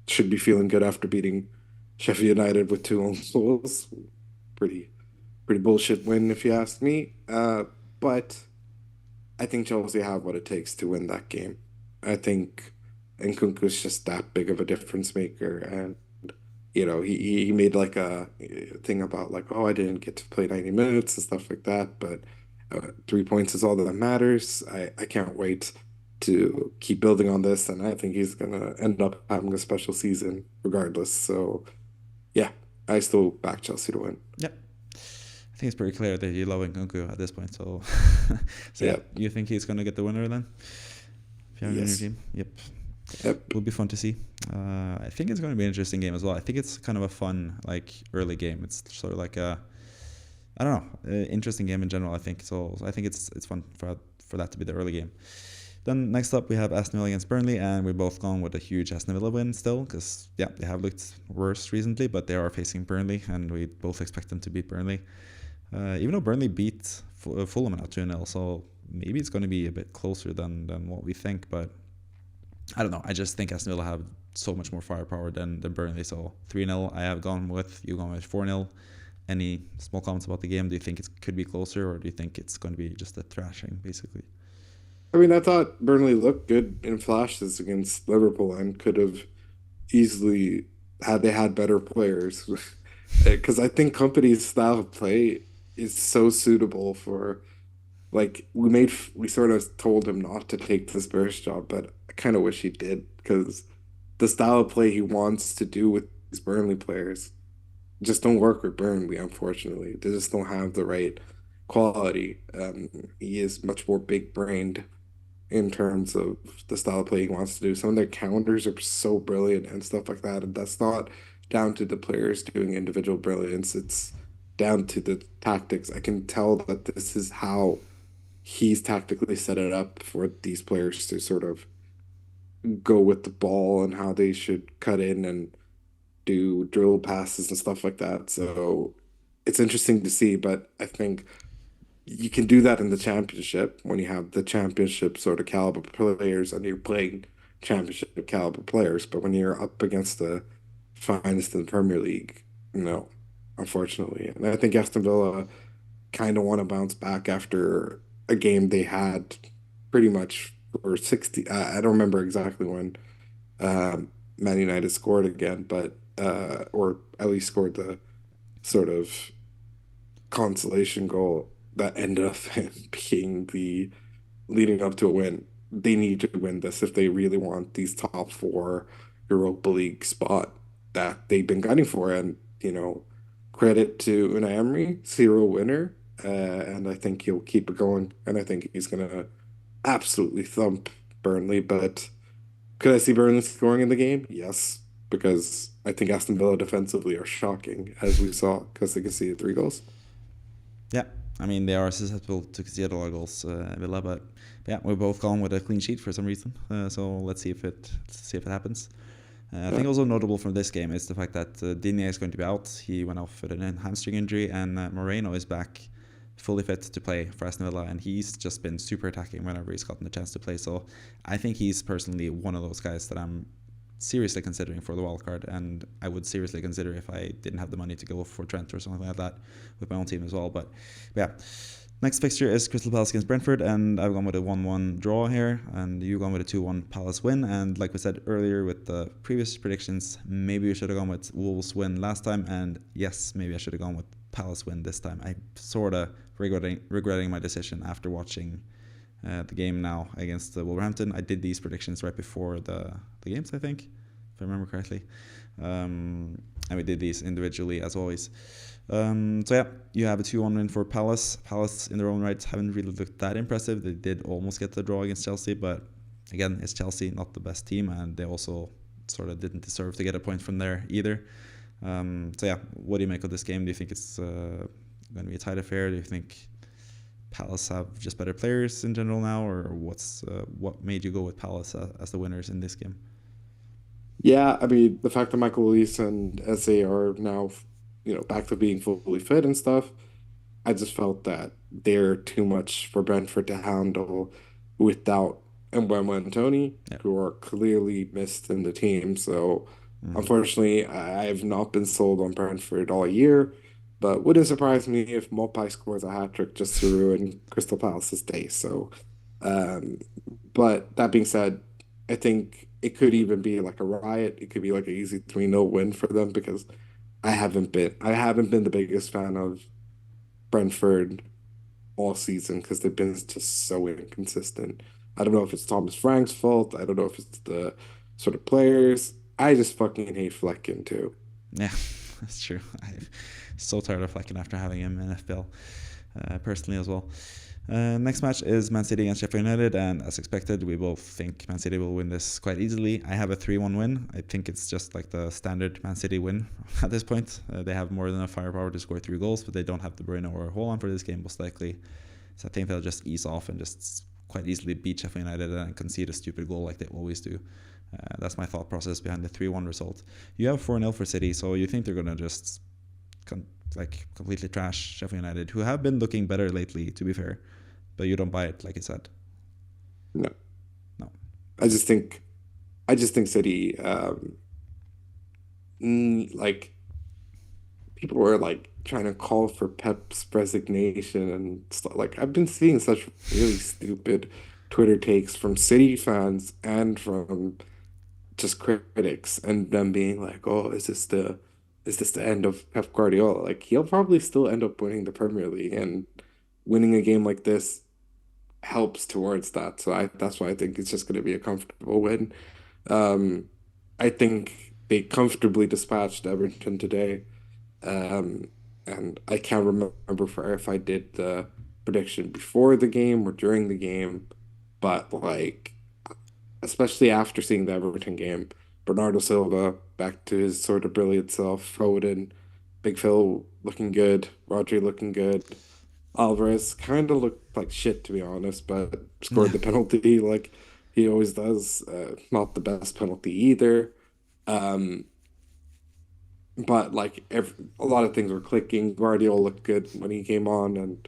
Speaker 2: should be feeling good after beating Sheffield United with 2 own goals. Pretty pretty bullshit win if you ask me. But I think Chelsea have what it takes to win that game. I think Nkunku is just that big of a difference maker, and he made like a thing about like, oh, I didn't get to play 90 minutes and stuff like that, but 3 points is all that matters. I can't wait to keep building on this, and I think he's gonna end up having a special season regardless. So yeah, I still back Chelsea to win.
Speaker 1: Yep. I think it's pretty clear that you love Nkunku at this point. So, so yeah,
Speaker 2: Yeah.
Speaker 1: you think he's going to get the winner then? If you have him in your
Speaker 2: Yes.
Speaker 1: team? Yep.
Speaker 2: Yep.
Speaker 1: Will be fun to see. I think it's going to be an interesting game as well. I think it's kind of a fun, like, early game. It's sort of like a, I don't know, interesting game in general, I think. So I think it's fun for that to be the early game. Then next up, we have Aston Villa against Burnley, and we're both gone with a huge Aston Villa win still, because, yeah, they have looked worse recently, but they are facing Burnley, and we both expect them to beat Burnley. Even though Burnley beat Fulham now 2-0, so maybe it's going to be a bit closer than what we think, but I don't know. I just think Aston Villa have so much more firepower than Burnley, so 3-0 I have gone with. You gone with 4-0. Any small comments about the game? Do you think it could be closer, or do you think it's going to be just a thrashing, basically?
Speaker 2: I mean, I thought Burnley looked good in flashes against Liverpool and could have easily had they had better players. Because I think Company's style of play is so suitable for like we sort of told him not to take the Spurs job, but I kind of wish he did because the style of play he wants to do with these Burnley players just don't work with Burnley, unfortunately. They just don't have the right quality. He is much more big brained in terms of the style of play he wants to do. Some of their counters are so brilliant and stuff like that. And that's not down to the players doing individual brilliance. It's down to the tactics. I can tell that this is how he's tactically set it up for these players to sort of go with the ball and how they should cut in and do drill passes and stuff like that. So it's interesting to see, but I think you can do that in the championship when you have the championship sort of caliber players and you're playing championship caliber players. But when you're up against the finest in the Premier League, no, unfortunately. And I think Aston Villa kind of want to bounce back after a game they had pretty much for 60. I don't remember exactly when Man United scored again, but or at least scored the sort of consolation goal that ended up being the leading up to a win. They need to win this if they really want these top four Europa League spot that they've been gunning for. And, credit to Unai Emery, 0 winner. And I think he'll keep it going. And I think he's going to absolutely thump Burnley. But could I see Burnley scoring in the game? Yes, because I think Aston Villa defensively are shocking, as we saw, because they can see 3 goals.
Speaker 1: Yeah, I mean, they are susceptible to concede a lot of goals, Villa, but yeah, we're both gone with a clean sheet for some reason. So let's see if it happens. I think also notable from this game is the fact that Digne is going to be out. He went off with an hamstring injury, and Moreno is back fully fit to play for Aston Villa, and he's just been super attacking whenever he's gotten the chance to play. So I think he's personally one of those guys that I'm seriously considering for the wildcard, and I would seriously consider if I didn't have the money to go for Trent or something like that with my own team as well. But yeah, Next fixture is Crystal Palace against Brentford, and I've gone with a 1-1 draw here, and you've gone with a 2-1 Palace win. And like we said earlier with the previous predictions, maybe we should have gone with Wolves win last time, and yes, maybe I should have gone with Palace win this time. I'm sort of regretting my decision after watching the game now against Wolverhampton. I did these predictions right before the games, I think, if I remember correctly. And we did these individually as always. So yeah, you have a 2-1 win for Palace. Palace in their own right haven't really looked that impressive. They did almost get the draw against Chelsea, but again, it's Chelsea, not the best team, and they also sort of didn't deserve to get a point from there either. So yeah, what do you make of this game? Do you think it's going to be a tight affair? Do you think Palace have just better players in general now, or what made you go with Palace as the winners in this game?
Speaker 2: Yeah, I mean, the fact that Michael Olise and SA are now, back to being fully fit and stuff, I just felt that they're too much for Brentford to handle without Mbeumo and Toney,
Speaker 1: Yeah.
Speaker 2: who are clearly missed in the team. So,
Speaker 1: Mm.
Speaker 2: unfortunately, I've not been sold on Brentford all year, but wouldn't surprise me if Mopai scores a hat trick just to ruin Crystal Palace's day. So, um, but that being said, I think it could even be like a riot. It could be like an easy 3-0 win for them because I haven't been the biggest fan of Brentford all season because they've been just so inconsistent. I don't know if it's Thomas Frank's fault. I don't know if it's the sort of players. I just fucking hate Flecken too.
Speaker 1: Yeah, that's true. I'm so tired of Flecken after having him in FPL, personally as well. Next match is Man City against Sheffield United, and as expected, we both think Man City will win this quite easily. I have a 3-1 win. I think it's just like the standard Man City win at this point. They have more than enough firepower to score 3 goals, but they don't have De Bruyne or Haaland for this game, most likely. So I think they'll just ease off and just quite easily beat Sheffield United and concede a stupid goal like they always do. That's my thought process behind the 3-1 result. You have 4-0 for City, so you think they're going to just completely trash Sheffield United, who have been looking better lately, to be fair. But you don't buy it, like I said.
Speaker 2: No,
Speaker 1: No.
Speaker 2: I just think City, like people were like trying to call for Pep's resignation and stuff. Like I've been seeing such really stupid Twitter takes from City fans and from just critics, and them being like, "Oh, is this the end of Pep Guardiola?" Like he'll probably still end up winning the Premier League, and winning a game like this helps towards that. So that's why I think it's just going to be a comfortable win. Um, I think they comfortably dispatched Everton today. Um, and I can't remember for if I did the prediction before the game or during the game, but like, especially after seeing the Everton game, Bernardo Silva back to his sort of brilliant self, Foden, Big Phil looking good, Rodri looking good. Alvarez kind of looked like shit, to be honest, but scored
Speaker 1: Yeah.
Speaker 2: the penalty like he always does. Not the best penalty either. Um, but like a lot of things were clicking. Guardiola looked good when he came on, and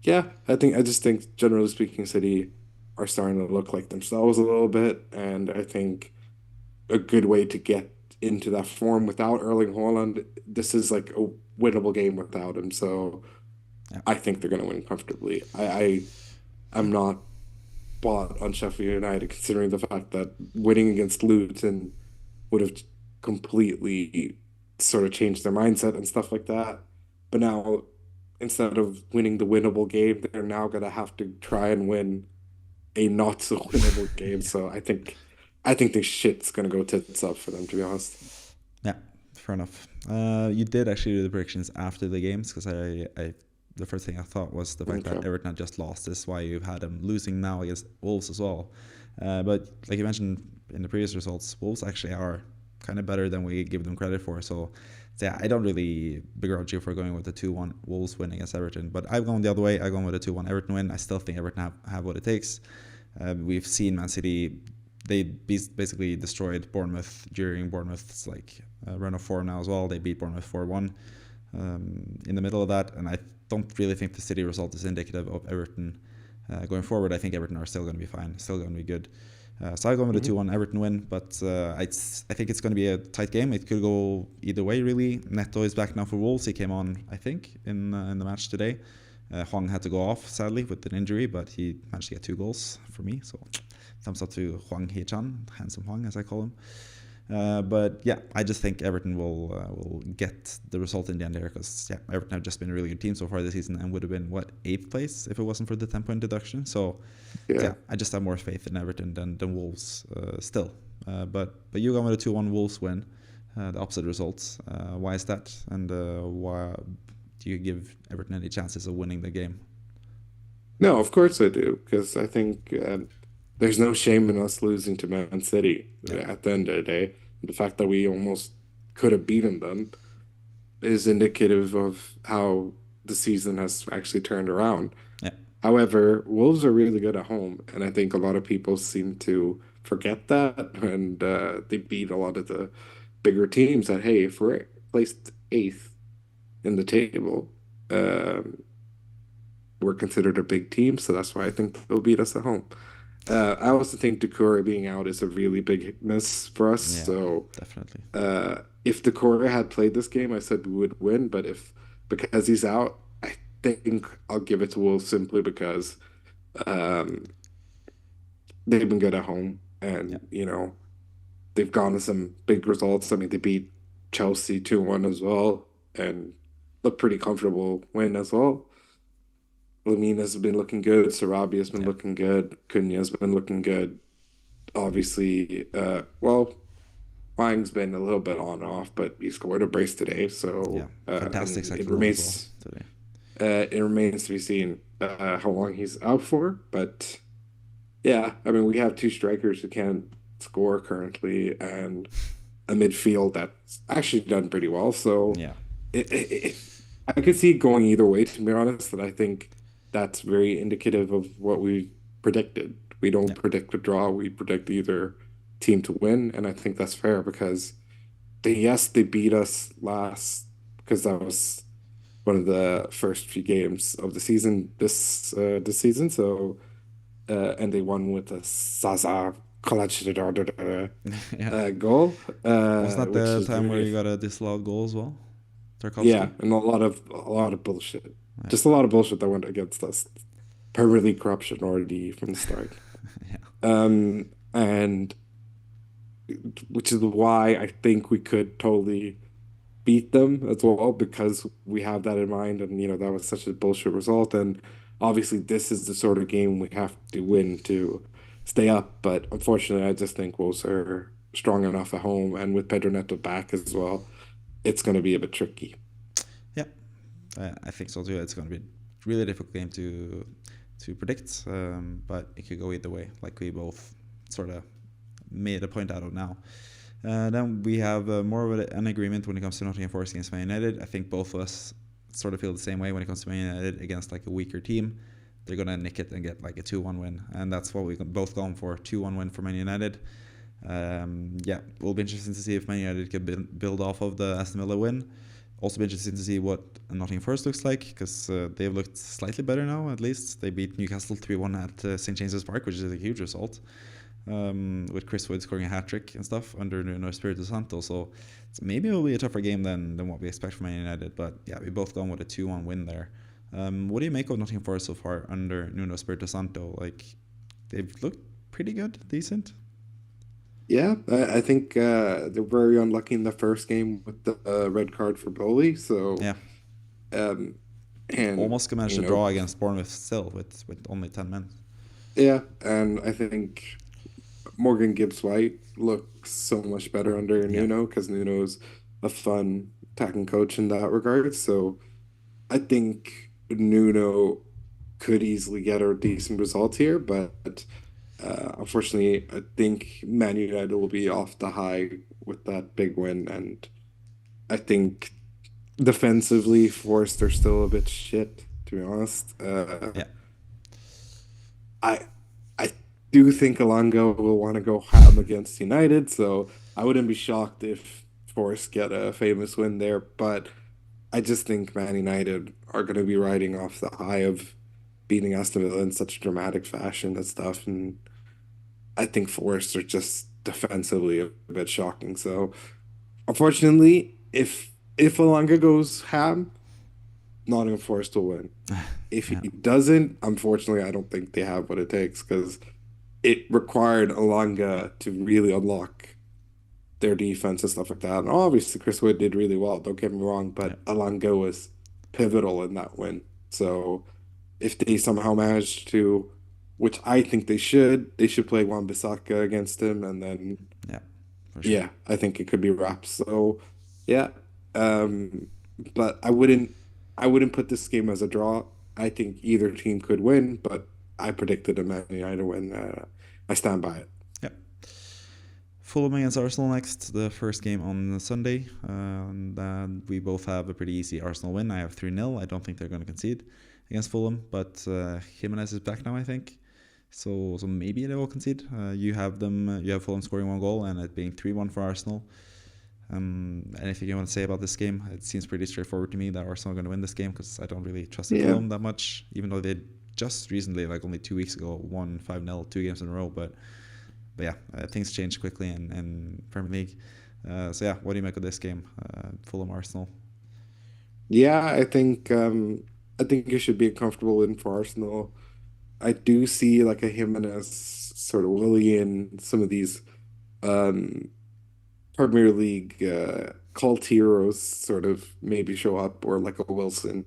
Speaker 2: yeah, I just think generally speaking, City are starting to look like themselves a little bit, and I think a good way to get into that form without Erling Haaland, this is like a winnable game without him. So
Speaker 1: Yeah.
Speaker 2: I think they're going to win comfortably. I'm not bought on Sheffield United considering the fact that winning against Luton would have completely sort of changed their mindset and stuff like that. But now, instead of winning the winnable game, they're now going to have to try and win a not so winnable game. So I think the shit's going to go tits up for them, to be honest.
Speaker 1: Yeah, fair enough. You did actually do the predictions after the games because I the first thing I thought was the fact that
Speaker 2: Okay.
Speaker 1: Everton had just lost. This is why you've had them losing now against Wolves as well. But like you mentioned in the previous results, Wolves actually are kind of better than we give them credit for. So yeah, I don't really begrudge you for going with the 2-1 Wolves win against Everton. But I've gone the other way. I've gone with a 2-1 Everton win. I still think Everton have what it takes. We've seen Man City, they basically destroyed Bournemouth during Bournemouth's run of form now as well. They beat Bournemouth 4-1 in the middle of that, and I don't really think the City result is indicative of Everton going forward. I think Everton are still going to be fine, still going to be good. So I've gone with a 2-1 Everton win, but I think it's going to be a tight game. It could go either way, really. Neto is back now for Wolves. He came on, I think, in the match today. Hwang had to go off, sadly, with an injury, but he managed to get 2 goals for me. So thumbs up to Hwang Hee-chan, handsome Hwang, as I call him. But yeah, I just think Everton will get the result in the end there, because Everton have just been a really good team so far this season and would have been 8th place if it wasn't for the 10-point deduction. So yeah, I just have more faith in Everton than Wolves still. But you got with a 2-1 Wolves win, the opposite results. Why is that? And why do you give Everton any chances of winning the game?
Speaker 2: No, of course I do, because I think there's no shame in us losing to Man City at the end of the day. The fact that we almost could have beaten them is indicative of how the season has actually turned around.
Speaker 1: Yeah.
Speaker 2: However, Wolves are really good at home, and I think a lot of people seem to forget that, and they beat a lot of the bigger teams that, hey, if we're placed 8th in the table, we're considered a big team, so that's why I think they'll beat us at home. I also think Decore being out is a really big miss for us.
Speaker 1: Yeah,
Speaker 2: so
Speaker 1: definitely.
Speaker 2: If Decore had played this game, I said we would win. But because he's out, I think I'll give it to Wolves simply because um, they've been good at home, and they've gone to some big results. I mean, they beat Chelsea 2-1 as well, and looked pretty comfortable win as well. Lamina's been looking good. Sarabia's been looking good. Cunha's been looking good. Obviously, Wang's been a little bit on and off, but he scored a brace today. So
Speaker 1: fantastic
Speaker 2: it
Speaker 1: second goal
Speaker 2: remains
Speaker 1: today.
Speaker 2: It remains to be seen how long he's out for. But yeah, I mean, we have 2 strikers who can't score currently, and a midfield that's actually done pretty well. So
Speaker 1: Yeah.
Speaker 2: I could see it going either way, to be honest. And I think that's very indicative of what we predicted. We don't predict a draw, we predict either team to win. And I think that's fair because they beat us last, because that was one of the first few games of the season this season. So and they won with a Zaza goal.
Speaker 1: Wasn't that
Speaker 2: Which
Speaker 1: the
Speaker 2: is
Speaker 1: time where
Speaker 2: very
Speaker 1: you got a disallowed goal as well?
Speaker 2: Yeah,
Speaker 1: Tarkovsky?
Speaker 2: and a lot of bullshit. Just a lot of bullshit that went against us. Premier League corruption already from the start.
Speaker 1: Yeah.
Speaker 2: And which is why I think we could totally beat them as well, because we have that in mind, and that was such a bullshit result. And obviously this is the sort of game we have to win to stay up. But unfortunately, I just think Wolves are strong enough at home, and with Pedro Neto back as well, it's going to be a bit tricky.
Speaker 1: Yeah, I think so too. It's going to be a really difficult game to predict, but it could go either way, like we both sort of made a point out of now. Then we have more of an agreement when it comes to Nottingham Forest against Man United. I think both of us sort of feel the same way when it comes to Man United against like a weaker team. They're going to nick it and get like a 2-1 win, and that's what we both gone for, 2-1 win for Man United. Yeah, it will be interesting to see if Man United can build off of the Aston Villa win. Also be interesting to see what Nottingham Forest looks like, because they've looked slightly better now, at least. They beat Newcastle 3-1 at St. James's Park, which is a huge result, with Chris Wood scoring a hat-trick and stuff under Nuno Espirito Santo. So maybe it will be a tougher game than what we expect from Man United. But yeah, we both gone with a 2-1 win there. What do you make of Nottingham Forest so far under Nuno Espirito Santo? Like, they've looked pretty good, decent.
Speaker 2: Yeah, I think they're very unlucky in the first game with the red card for Bowley. So
Speaker 1: Yeah,
Speaker 2: and
Speaker 1: almost managed to draw against Bournemouth still with only 10 men.
Speaker 2: yeah, and I think Morgan Gibbs-White looks so much better under Nuno, because Nuno's a fun attacking coach in that regard. So I think Nuno could easily get a decent result here, but unfortunately, I think Man United will be off the high with that big win, and I think defensively, Forest are still a bit shit, to be honest.
Speaker 1: Yeah.
Speaker 2: I I do think Alanga will want to go ham against United, so I wouldn't be shocked if Forest get a famous win there. But I just think Man United are going to be riding off the high of beating Aston Villa in such dramatic fashion and stuff, and I think Forest are just defensively a bit shocking. So unfortunately, if Alanga goes ham, Nottingham Forest will win. If
Speaker 1: Yeah.
Speaker 2: he doesn't, unfortunately, I don't think they have what it takes because it required Alanga to really unlock their defense and stuff like that. And obviously, Chris Wood did really well. Don't get me wrong,
Speaker 1: Yeah.
Speaker 2: but Alanga was pivotal in that win. So if they somehow manage to, which I think they should play Wan-Bissaka against him, and then
Speaker 1: Yeah. For sure.
Speaker 2: yeah, I think it could be wraps. So yeah, um, but I wouldn't put this game as a draw. I think either team could win, but I predicted a Man United win. I stand by it.
Speaker 1: Yeah. Fulham against Arsenal next, the first game on Sunday. And we both have a pretty easy Arsenal win. I have 3-0. I don't think they're going to concede against Fulham, but Jimenez is back now, I think. So maybe they will concede. You have Fulham scoring 1 goal and it being 3-1 for Arsenal. Anything you want to say about this game? It seems pretty straightforward to me that Arsenal are going to win this game because I don't really trust
Speaker 2: Yeah.
Speaker 1: Fulham that much, even though they just recently, like only 2 weeks ago, won 5-0 2 games in a row. But yeah, things change quickly in Premier League. So yeah, what do you make of this game? Fulham Arsenal.
Speaker 2: Yeah, I think it should be a comfortable win for Arsenal. I do see like a Jimenez sort of Willian, some of these um Premier League cult heroes sort of maybe show up, or like a Wilson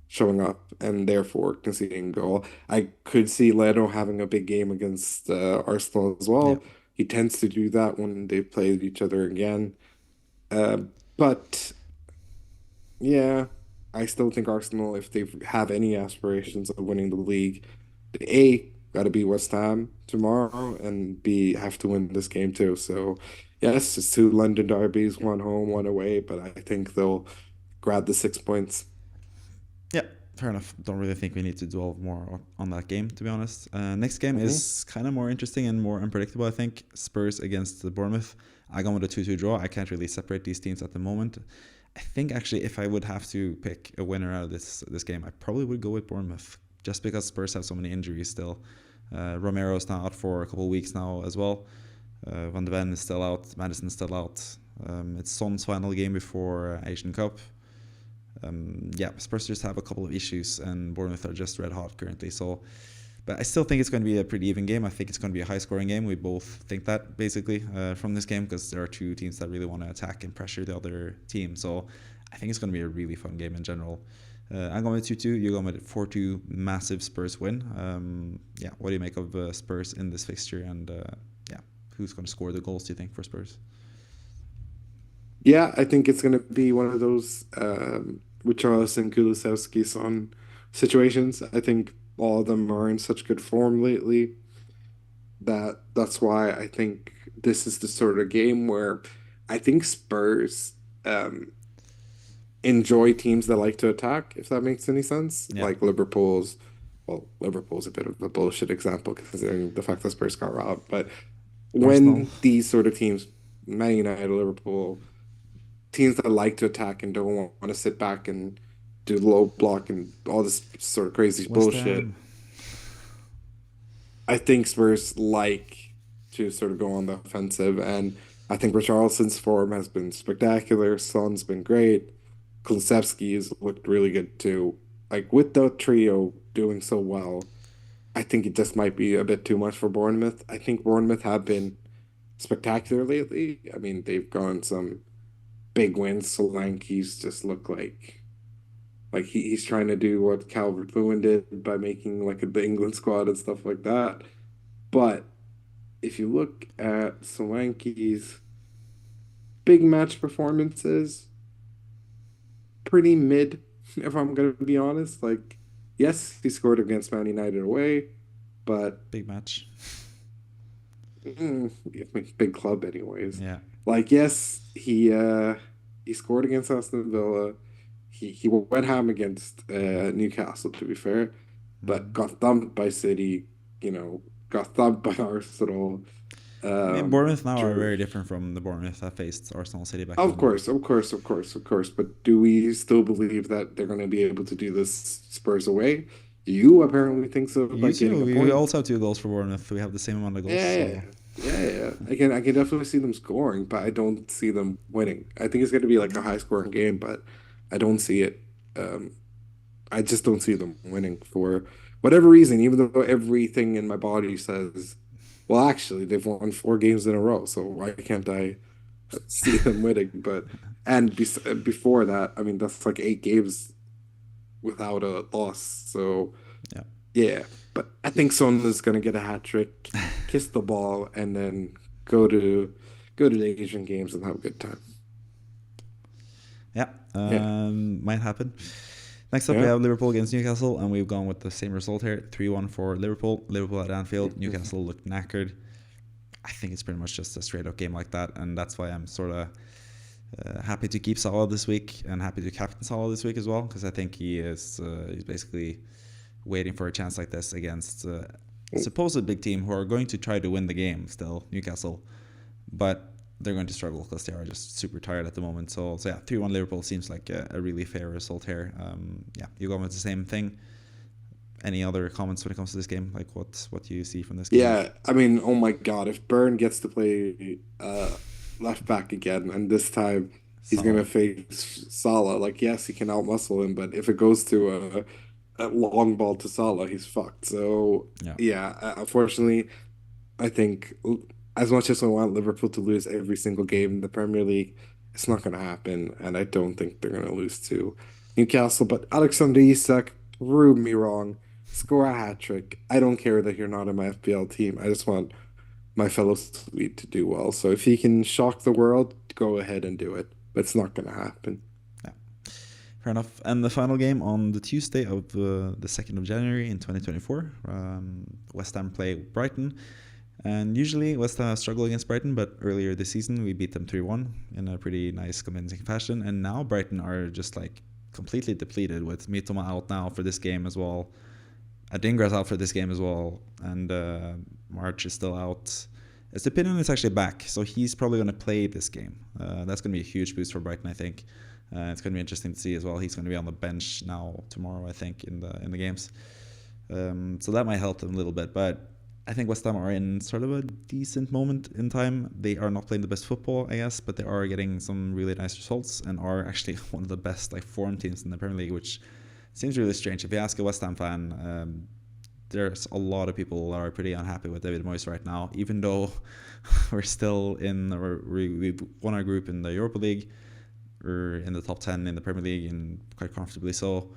Speaker 2: showing up and therefore conceding a goal. I could see Leno having a big game against Arsenal as
Speaker 1: Yeah,
Speaker 2: well. He tends to do that when they play each other again. Uh, but yeah, I still think Arsenal, if they have any aspirations of winning the league, A, got to beat West Ham tomorrow, and B, have to win this game too. So, yes, it's 2 London derbies, one home, one away, but I think they'll grab the 6 points.
Speaker 1: yeah, fair enough. Don't really think we need to dwell more on that game, to be honest. Next game
Speaker 2: Hmm.
Speaker 1: is kind of more interesting and more unpredictable, I think. Spurs against the Bournemouth. I gone with a 2-2 draw. I can't really separate these teams at the moment. I think actually, if I would have to pick a winner out of this game, I probably would go with Bournemouth, just because Spurs have so many injuries still. Romero's now out for a couple of weeks now as well. Van de Ven is still out. Madison's still out. It's Son's final game before Asian Cup. Yeah, Spurs just have a couple of issues, and Bournemouth are just red hot currently. So, but I still think it's going to be a pretty even game. I think it's going to be a high-scoring game. We both think that basically from this game, because there are two teams that really want to attack and pressure the other team. So, I think it's going to be a really fun game in general. I'm going with 2-2. You're going with 4-2. Massive Spurs win. Yeah, what do you make of Spurs in this fixture? And yeah, who's going to score the goals, do you think, for Spurs?
Speaker 2: Yeah, I think it's going to be one of those Richarlison, Kulusevski, Son situations. I think all of them are in such good form lately that that's why I think this is the sort of game where I think Spurs um, enjoy teams that like to attack, if that makes any sense.
Speaker 1: Yeah,
Speaker 2: Like Liverpool's a bit of a bullshit example considering the fact that Spurs got robbed. But
Speaker 1: Arsenal.
Speaker 2: when these sort of teams, Man United, Liverpool, teams that like to attack and don't want to sit back and do low block and all this sort of crazy
Speaker 1: West
Speaker 2: bullshit,
Speaker 1: Ham.
Speaker 2: I think Spurs like to sort of go on the offensive, and I think Richarlison's form has been spectacular. Son's been great. Kulusevski has looked really good too. Like with the trio doing so well, I think it just might be a bit too much for Bournemouth. I think Bournemouth have been spectacular lately. I mean, they've gone some big wins. Solanke's just look like he's trying to do what Calvert-Lewin did by making like the England squad and stuff like that. But if you look at Solanke's big match performances, pretty mid, if I'm gonna be honest. Like, yes, he scored against Man United away, but
Speaker 1: Big match.
Speaker 2: I mean, big club anyways.
Speaker 1: Yeah.
Speaker 2: Like, yes, he scored against Aston Villa. He went ham against Newcastle, to be fair, but
Speaker 1: Mm.
Speaker 2: got thumped by City, got thumped by Arsenal.
Speaker 1: I mean, Bournemouth now are
Speaker 2: Drew.
Speaker 1: very different from the Bournemouth that faced Arsenal City back
Speaker 2: Of
Speaker 1: then.
Speaker 2: course, of course, of course, of course. But do we still believe that they're going to be able to do this Spurs away? You apparently think so by
Speaker 1: You
Speaker 2: getting
Speaker 1: too.
Speaker 2: a
Speaker 1: We
Speaker 2: point.
Speaker 1: also have 2 goals for Bournemouth. We have the same amount of goals.
Speaker 2: Yeah,
Speaker 1: So
Speaker 2: yeah, yeah, yeah. I can definitely see them scoring, but I don't see them winning. I think it's going to be like a high scoring game, but I don't see it. Um, I just don't see them winning for whatever reason, even though everything in my body says, well, actually, they've won 4 games in a row, so why can't I see them winning? But and before that, I mean, that's like 8 games without a loss. So
Speaker 1: Yeah.
Speaker 2: yeah, but I think Son is gonna get a hat trick, kiss the ball, and then go to go to the Asian games and have a good time.
Speaker 1: Yeah,
Speaker 2: Yeah,
Speaker 1: might happen. Next up, we
Speaker 2: yeah.
Speaker 1: have Liverpool against Newcastle, and we've gone with the same result here: 3-1 for Liverpool. Liverpool at Anfield. Newcastle looked knackered. I think it's pretty much just a straight up game like that, and that's why I'm sort of happy to keep Salah this week and happy to captain Salah this week as well, because I think he's basically waiting for a chance like this against a supposed big team who are going to try to win the game still, Newcastle, but they're going to struggle because they are just super tired at the moment. So yeah, 3-1 Liverpool seems like a really fair result here. Yeah, you go with the same thing. Any other comments when it comes to this game? Like what do you see from this game?
Speaker 2: Yeah, I mean, oh my God, if Byrne gets to play left back again, and this time he's gonna
Speaker 1: Salah.
Speaker 2: face Salah, like yes, he can outmuscle him, but if it goes to a long ball to Salah, he's fucked. So
Speaker 1: Yeah.
Speaker 2: yeah, unfortunately, I think as much as I want Liverpool to lose every single game in the Premier League, it's not gonna happen, and I don't think they're gonna lose to Newcastle. But Alexander Isak proved me wrong. Score a hat trick. I don't care that you're not in my FPL team. I just want my fellow Swede to do well. So if he can shock the world, go ahead and do it. But it's not going to happen.
Speaker 1: Yeah. Fair enough. And the final game on the Tuesday of the 2nd of January in 2024, West Ham play Brighton. And usually West Ham struggle against Brighton, but earlier this season we beat them 3-1 in a pretty nice convincing fashion. And now Brighton are just like completely depleted with Mitoma out now for this game as well. Adingra's out for this game as well, and March is still out. Estepinian is actually back, so he's probably going to play this game. That's going to be a huge boost for Brighton, I think. It's going to be interesting to see as well. He's going to be on the bench now tomorrow, I think, in the games. So that might help them a little bit, but I think West Ham are in sort of a decent moment in time. They are not playing the best football, I guess, but they are getting some really nice results and are actually one of the best like form teams in the Premier League, which seems really strange. If you ask a West Ham fan, there's a lot of people that are pretty unhappy with David Moyes right now, even though we're still we won our group in the Europa League, we're in the top 10 in the Premier League and quite comfortably so.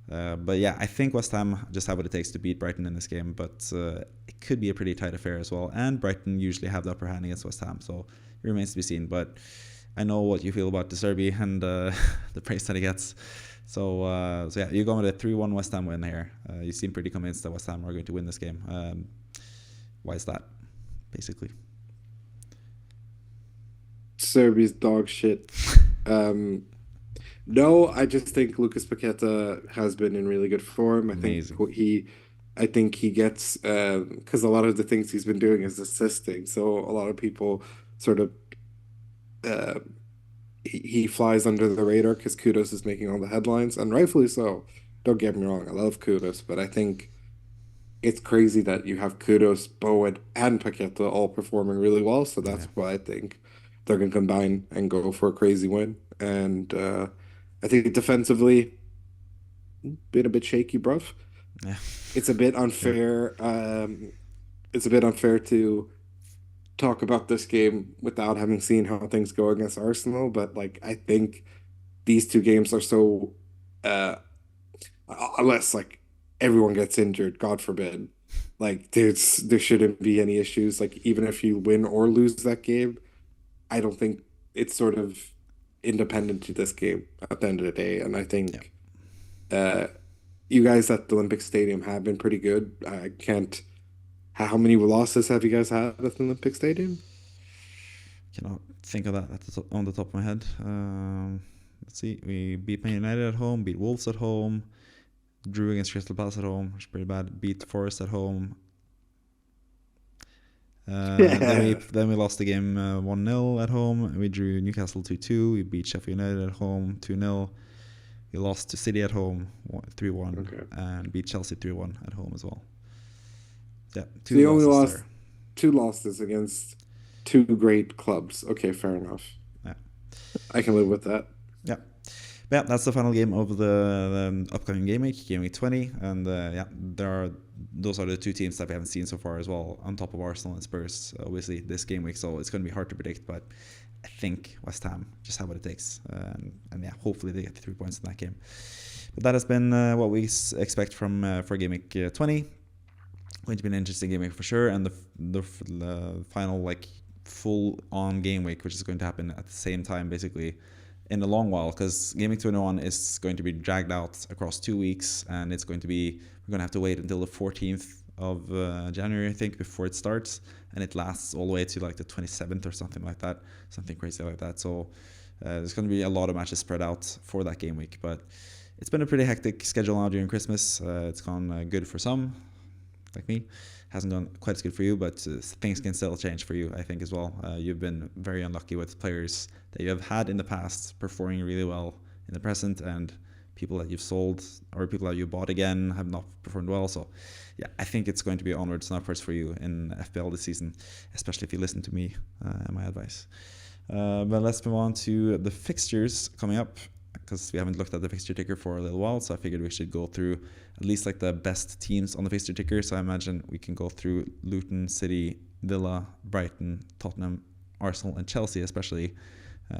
Speaker 1: But yeah, I think West Ham just have what it takes to beat Brighton in this game, but it could be a pretty tight affair as well. And Brighton usually have the upper hand against West Ham, so it remains to be seen. But I know what you feel about De Zerbi and the praise that he gets. So yeah, you're going with a 3-1 West Ham win here. You seem pretty convinced that West Ham are going to win this game. Why is that, basically?
Speaker 2: Serbia's dog shit. No, I just think Lucas Paqueta has been in really good form.
Speaker 1: Amazing.
Speaker 2: I think he gets because a lot of the things he's been doing is assisting. So a lot of people sort of uh, he flies under the radar because Kudos is making all the headlines, and rightfully so. Don't get me wrong, I love Kudos, but I think it's crazy that you have Kudos, Bowen, and Paqueta all performing really well. So
Speaker 1: Yeah.
Speaker 2: that's why I think they're going to combine and go for a crazy win. And I think defensively, been a bit shaky, bruv.
Speaker 1: Yeah.
Speaker 2: It's a bit
Speaker 1: Fair.
Speaker 2: unfair. It's a bit unfair to talk about this game without having seen how things go against Arsenal. But like, I think these 2 games are so, uh, unless like everyone gets injured, God forbid, like there shouldn't be any issues. Like even if you win or lose that game, I don't think it's sort of independent to this game at the end of the day. And I
Speaker 1: Yeah.
Speaker 2: think uh, you guys at the Olympic Stadium have been pretty good. I can't. How many losses have you guys had at the Olympic Stadium?
Speaker 1: Cannot think of that on the top of my head. Let's see. We beat Man United at home, beat Wolves at home, drew against Crystal Palace at home, which is pretty bad. Beat Forest at home.
Speaker 2: Yeah.
Speaker 1: Then we lost the game 1-0 at home. We drew Newcastle 2-2. We beat Sheffield United at home 2-0. We lost to City at home 3-1
Speaker 2: Okay.
Speaker 1: and beat Chelsea 3-1 at home as well. Yeah,
Speaker 2: So
Speaker 1: 2
Speaker 2: you only
Speaker 1: losses
Speaker 2: lost
Speaker 1: there.
Speaker 2: 2 losses against 2 great clubs. Okay, fair enough.
Speaker 1: Yeah.
Speaker 2: I can live with that.
Speaker 1: Yeah. Yeah, that's the final game of the upcoming game week, Game Week 20, and yeah, those are the two teams that we haven't seen so far as well, on top of Arsenal and Spurs, obviously this game week. So it's going to be hard to predict, but I think West Ham just have what it takes, and yeah, hopefully they get the 3 points in that game. But that has been what we expect from for Game Week 20. Going to be an interesting game week for sure, and the final like full on game week, which is going to happen at the same time basically in a long while, because Game Week 21 is going to be dragged out across 2 weeks, and it's going to be, we're going to have to wait until the 14th of January, I think, before it starts, and it lasts all the way to like the 27th or something like that, something crazy like that. So there's going to be a lot of matches spread out for that game week, but it's been a pretty hectic schedule now during Christmas. It's gone good for some, like me. Hasn't gone quite as good for you, but things can still change for you, I think, as well. You've been very unlucky with players that you have had in the past performing really well in the present, and people that you've sold or people that you bought again have not performed well. So yeah, I think it's going to be onwards and upwards for you in FPL this season, especially if you listen to me and my advice. But let's move on to the fixtures coming up, because we haven't looked at the fixture ticker for a little while, so I figured we should go through at least like the best teams on the fixture ticker. So I imagine we can go through Luton, City, Villa, Brighton, Tottenham, Arsenal, and Chelsea especially.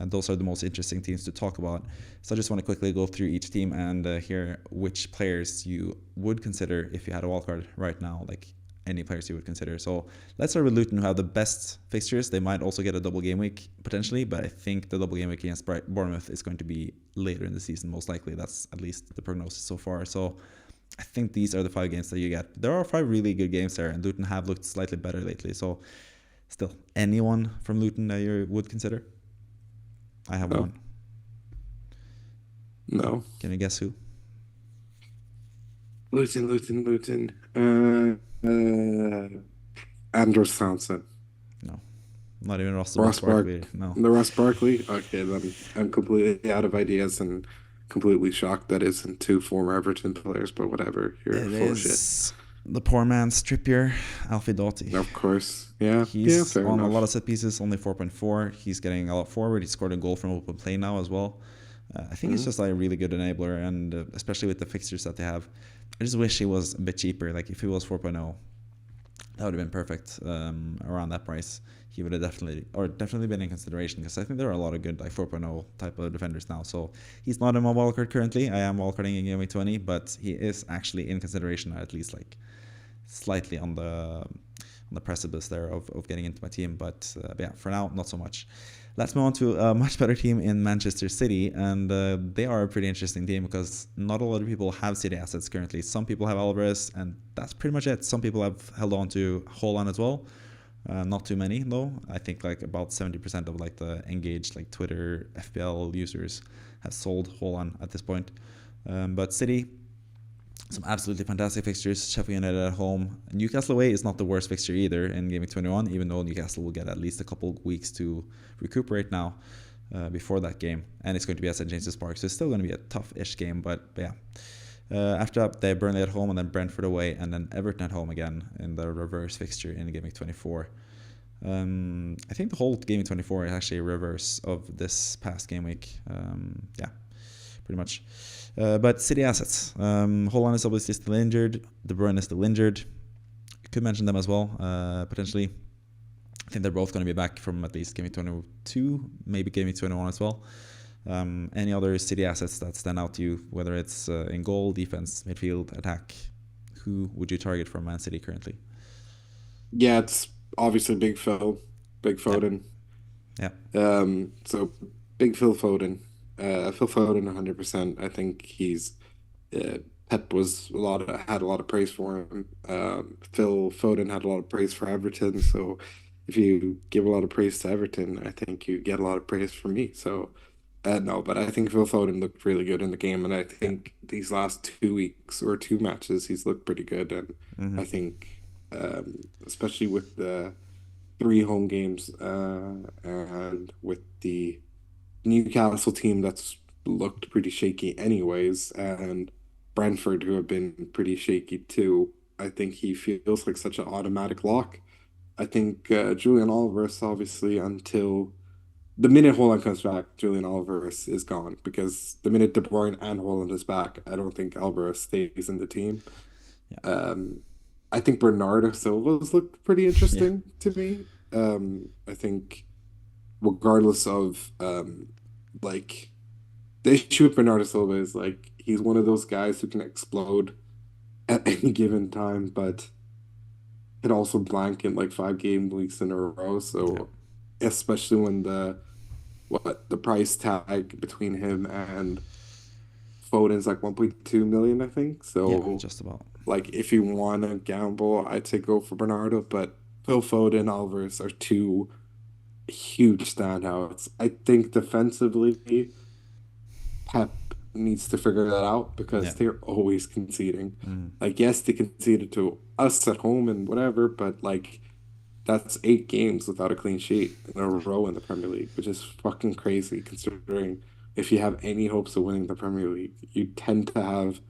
Speaker 1: Those are the most interesting teams to talk about. So I just want to quickly go through each team and hear which players you would consider if you had a wildcard right now, like any players you would consider. So let's start with Luton, who have the best fixtures. They might also get a double game week potentially, but I think the double game week against Bournemouth is going to be later in the season, most likely. That's at least the prognosis so far. So I think these are the 5 games that you get. There are 5 really good games there, and Luton have looked slightly better lately. So still, anyone from Luton that you would consider? I have one.
Speaker 2: No.
Speaker 1: Can you guess who?
Speaker 2: Luton. Andros Townsend.
Speaker 1: No. Not even
Speaker 2: Ross
Speaker 1: Barkley. No.
Speaker 2: The Ross Barkley? Okay, then I'm completely out of ideas and completely shocked that isn't 2 former Everton players, but whatever. You're full of shit.
Speaker 1: The poor man's Trippier, Alfie Doughty.
Speaker 2: Of course. Yeah.
Speaker 1: He's
Speaker 2: fair
Speaker 1: on
Speaker 2: enough.
Speaker 1: a lot of set pieces, only 4.4. He's getting a lot forward. He scored a goal from open play now as well. I think he's just like a really good enabler, and especially with the fixtures that they have. I just wish he was a bit cheaper. Like if he was 4.0, that would have been perfect around that price. He would have definitely been in consideration, because I think there are a lot of good like 4.0 type of defenders now. So he's not in my wildcard currently. I am wildcarding in Game Week 20, but he is actually in consideration, at least like slightly on the precipice there of getting into my team. But yeah, for now, not so much. Let's move on to a much better team in Manchester City, and they are a pretty interesting team because not a lot of people have City assets currently. Some people have Alvarez, and that's pretty much it. Some people have held on to Haaland as well. Not too many though. I think like about 70% of like the engaged like Twitter FPL users have sold Haaland at this point. But City, some absolutely fantastic fixtures. Sheffield United at home. Newcastle away is not the worst fixture either in Game Week 21, even though Newcastle will get at least a couple weeks to recuperate now before that game. And it's going to be at St. James's Park, so it's still going to be a tough-ish game, but yeah. After that, they have Burnley at home, and then Brentford away, and then Everton at home again in the reverse fixture in Game Week 24. I think the whole Game Week 24 is actually a reverse of this past game week. Yeah, pretty much. But City assets. Haaland is obviously still injured. De Bruyne is still injured. You could mention them as well, potentially. I think they're both going to be back from at least Game Week 22, maybe Game Week 21 as well. Any other City assets that stand out to you, whether it's in goal, defense, midfield, attack? Who would you target from Man City currently?
Speaker 2: Yeah, it's obviously Big Foden.
Speaker 1: Yeah.
Speaker 2: So Big Phil Foden. Phil Foden 100%. I think he's Pep had a lot of praise for him. Phil Foden had a lot of praise for Everton. So if you give a lot of praise to Everton, I think you get a lot of praise from me. So no, but I think Phil Foden looked really good in the game, and I think these last 2 weeks or 2 matches he's looked pretty good. And I think especially with the 3 home games and with the Newcastle team that's looked pretty shaky anyways, and Brentford, who have been pretty shaky too, I think he feels like such an automatic lock. I think Julian Alvarez, obviously, until the minute Haaland comes back, Julian Alvarez is gone because the minute De Bruyne and Haaland is back, I don't think Alvarez stays in the team.
Speaker 1: Yeah.
Speaker 2: I think Bernardo Silva's looked pretty
Speaker 1: Yeah.
Speaker 2: interesting to me. I think regardless of like the issue with Bernardo Silva is like he's one of those guys who can explode at any given time, but can also blank in like 5 game weeks in a row.
Speaker 1: Yeah.
Speaker 2: So especially when the price tag between him and Foden's like 1.2 million, I think.
Speaker 1: Yeah.
Speaker 2: So
Speaker 1: Just about.
Speaker 2: like if you want to gamble, I'd say go for Bernardo, but Phil Foden, Alvarez are two huge standouts. I think defensively, Pep needs to figure that out because
Speaker 1: Yeah.
Speaker 2: they're always conceding.
Speaker 1: Mm.
Speaker 2: Like, yes, they conceded to us at home and whatever, but like that's 8 games without a clean sheet in a row in the Premier League, which is fucking crazy considering if you have any hopes of winning the Premier League, you tend to have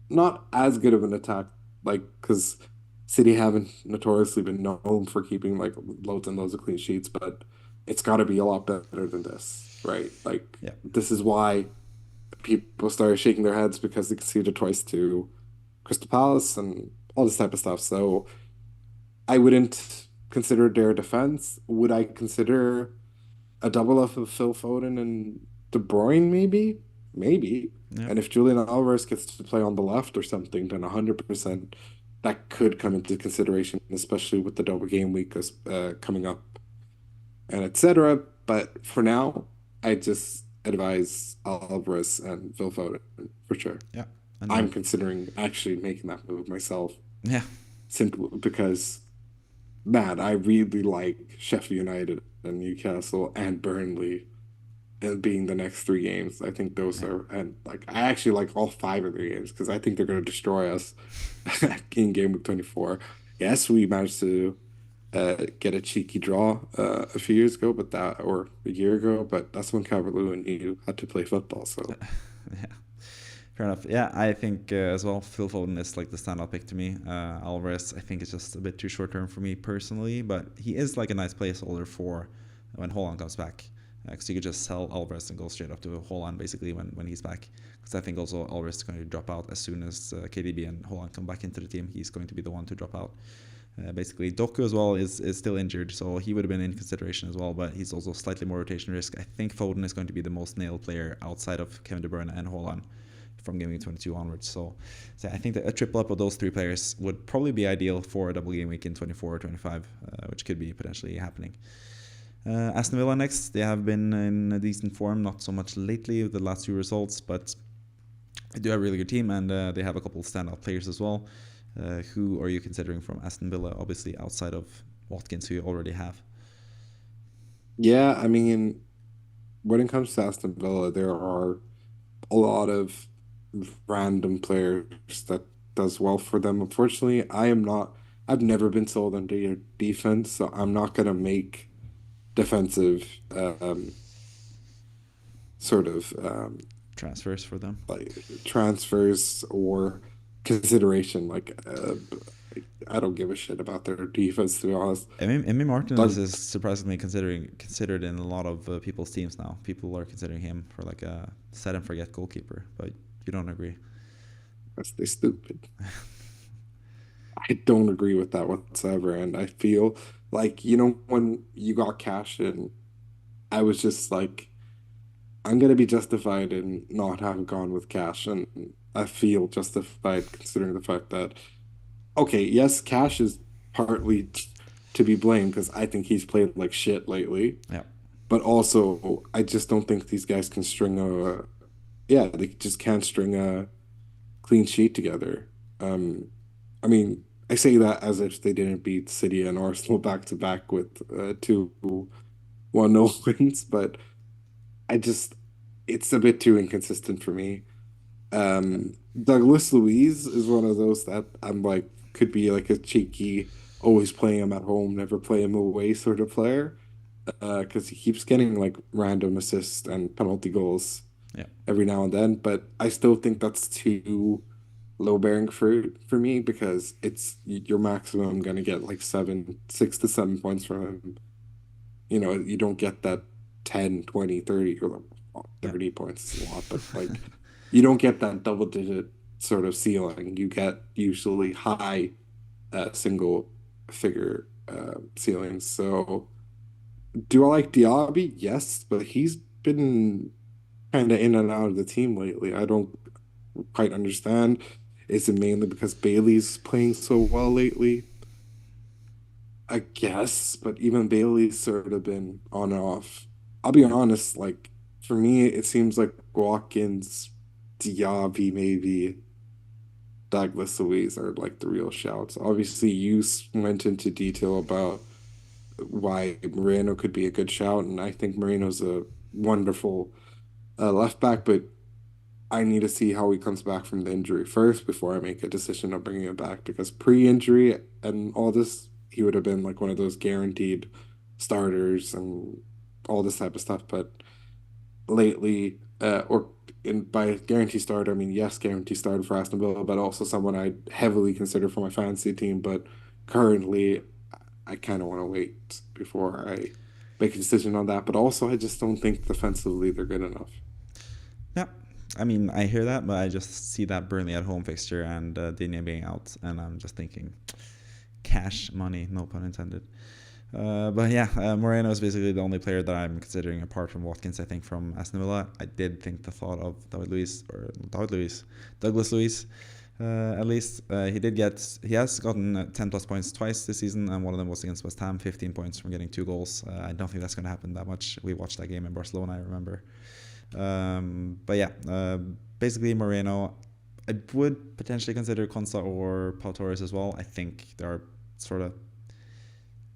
Speaker 2: not as good of an attack, like because City haven't notoriously been known for keeping like loads and loads of clean sheets, but it's got to be a lot better than this, right? Like
Speaker 1: Yeah.
Speaker 2: this is why people started shaking their heads because they conceded twice to Crystal Palace and all this type of stuff. So I wouldn't consider their defense. Would I consider a double up of Phil Foden and De Bruyne, maybe? Maybe.
Speaker 1: Yeah.
Speaker 2: And if Julian Alvarez gets to play on the left or something, then 100% that could come into consideration, especially with the double game week coming up and etc. But for now, I just advise Alvarez and Phil Foden for sure.
Speaker 1: Yeah. And
Speaker 2: I'm considering actually making that move myself,
Speaker 1: yeah.
Speaker 2: simply because, man, I really like Sheffield United and Newcastle and Burnley and being the next 3 games. I think those
Speaker 1: Yeah.
Speaker 2: are, and like I actually like all 5 of the games because I think they're going to destroy us in game week 24. Yes, we managed to get a cheeky draw a few years ago, but that or a year ago, but that's when Calvert-Lewin knew how to play football. So
Speaker 1: Yeah. Fair enough. Yeah, I think as well, Phil Foden is like the standout pick to me. Alvarez, I think it's just a bit too short term for me personally, but he is like a nice placeholder for when Haaland comes back. Because you could just sell Alvarez and go straight up to Haaland basically when he's back. Because I think also Alvarez is going to drop out as soon as KDB and Haaland come back into the team. He's going to be the one to drop out. Basically, Doku as well is still injured, so he would have been in consideration as well, but he's also slightly more rotation risk. I think Foden is going to be the most nailed player outside of Kevin De Bruyne and Haaland from Game Week 22 onwards. So I think that a triple up of those 3 players would probably be ideal for a double game week in 24 or 25, which could be potentially happening. Aston Villa next. They have been in a decent form, not so much lately with the last 2 results, but they do have a really good team, and they have a couple of standout players as well. Who are you considering from Aston Villa, obviously outside of Watkins, who you already have?
Speaker 2: yeah, I mean, when it comes to Aston Villa, there are a lot of random players that does well for them. Unfortunately, I've never been sold on their defense, so I'm not gonna make defensive sort of
Speaker 1: Transfers for them.
Speaker 2: like transfers or consideration. Like I don't give a shit about their defense, to be honest.
Speaker 1: Emmy
Speaker 2: Like
Speaker 1: Martinez is surprisingly considered in a lot of people's teams now. People are considering him for like a set and forget goalkeeper, but you don't agree.
Speaker 2: they're stupid. I don't agree with that whatsoever, and I feel like when you got cash in, I was just like, I'm gonna be justified in not having gone with cash, and I feel justified considering the fact that okay, yes, Cash is partly to be blamed because I think he's played like shit lately.
Speaker 1: Yeah.
Speaker 2: But also, I just don't think these guys can string yeah, they just can't string a clean sheet together. Um, I mean, I say that as if they didn't beat City and Arsenal back to back with 2-1-0 wins, but I just, it's a bit too inconsistent for me. Douglas Luiz is one of those that I'm like could be like a cheeky, always playing him at home, never play him away sort of player. Because he keeps getting like random assists and penalty goals
Speaker 1: Yeah.
Speaker 2: every now and then, but I still think that's too low bearing fruit for me because it's your maximum gonna get like 6 to 7 points from him. You don't get that 10, 20, 30, or well,
Speaker 1: Yeah.
Speaker 2: 30 points is a lot, but like you don't get that double digit sort of ceiling. You get usually high single figure ceilings. So do I like Diaby? Yes, but he's been kind of in and out of the team lately. I don't quite understand. Is it mainly because Bailey's playing so well lately? I guess, but even Bailey's sort of been on and off. I'll be
Speaker 1: Yeah.
Speaker 2: honest, like for me, it seems like Watkins, Diaby, maybe Douglas Luiz are like the real shouts. Obviously, went into detail about why Moreno could be a good shout, and I think Moreno's a wonderful left back, but I need to see how he comes back from the injury first before I make a decision of bringing him back because pre-injury and all this, he would have been like one of those guaranteed starters and all this type of stuff. But lately, or in by guarantee starter, I mean yes, guarantee starter for Aston Villa, but also someone I heavily consider for my fantasy team. But currently, I kind of want to wait before I make a decision on that. But also, I just don't think defensively they're good enough.
Speaker 1: Yeah. I mean, I hear that, but I just see that Burnley at home fixture and Digne being out, and I'm just thinking cash money, no pun intended. But yeah, Moreno is basically the only player that I'm considering apart from Watkins. I think from Aston Villa, I did think the thought of Douglas Luiz. At least he has gotten 10 plus points twice this season, and one of them was against West Ham, 15 points from getting 2 goals. I don't think that's going to happen that much. We watched that game in Barcelona, I remember. But yeah, basically Moreno. I would potentially consider Konsa or Pau Torres as well. I think they are sort of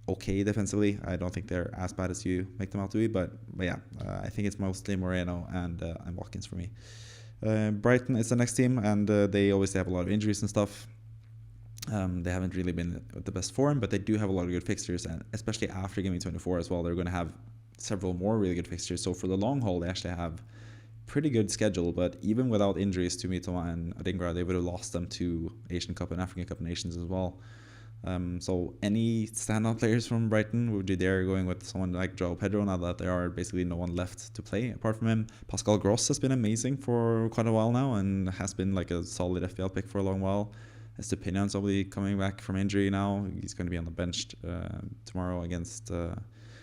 Speaker 1: okay defensively. I don't think they're as bad as you make them out to be, but yeah, I think it's mostly Moreno and Watkins for me. Brighton is the next team, and they obviously have a lot of injuries and stuff. They haven't really been at the best form, but they do have a lot of good fixtures, and especially after Gameweek 24 as well, they're going to have several more really good fixtures. So for the long haul, they actually have pretty good schedule. But even without injuries to Mitoma and Adingra, they would have lost them to Asian Cup and African Cup of Nations as well. So any standout players from Brighton, would you dare going with someone like Joao Pedro now that there are basically no one left to play apart from him? Pascal Gross has been amazing for quite a while now and has been like a solid FPL pick for a long while. Estupinian's obviously coming back from injury now. He's going to be on the bench tomorrow against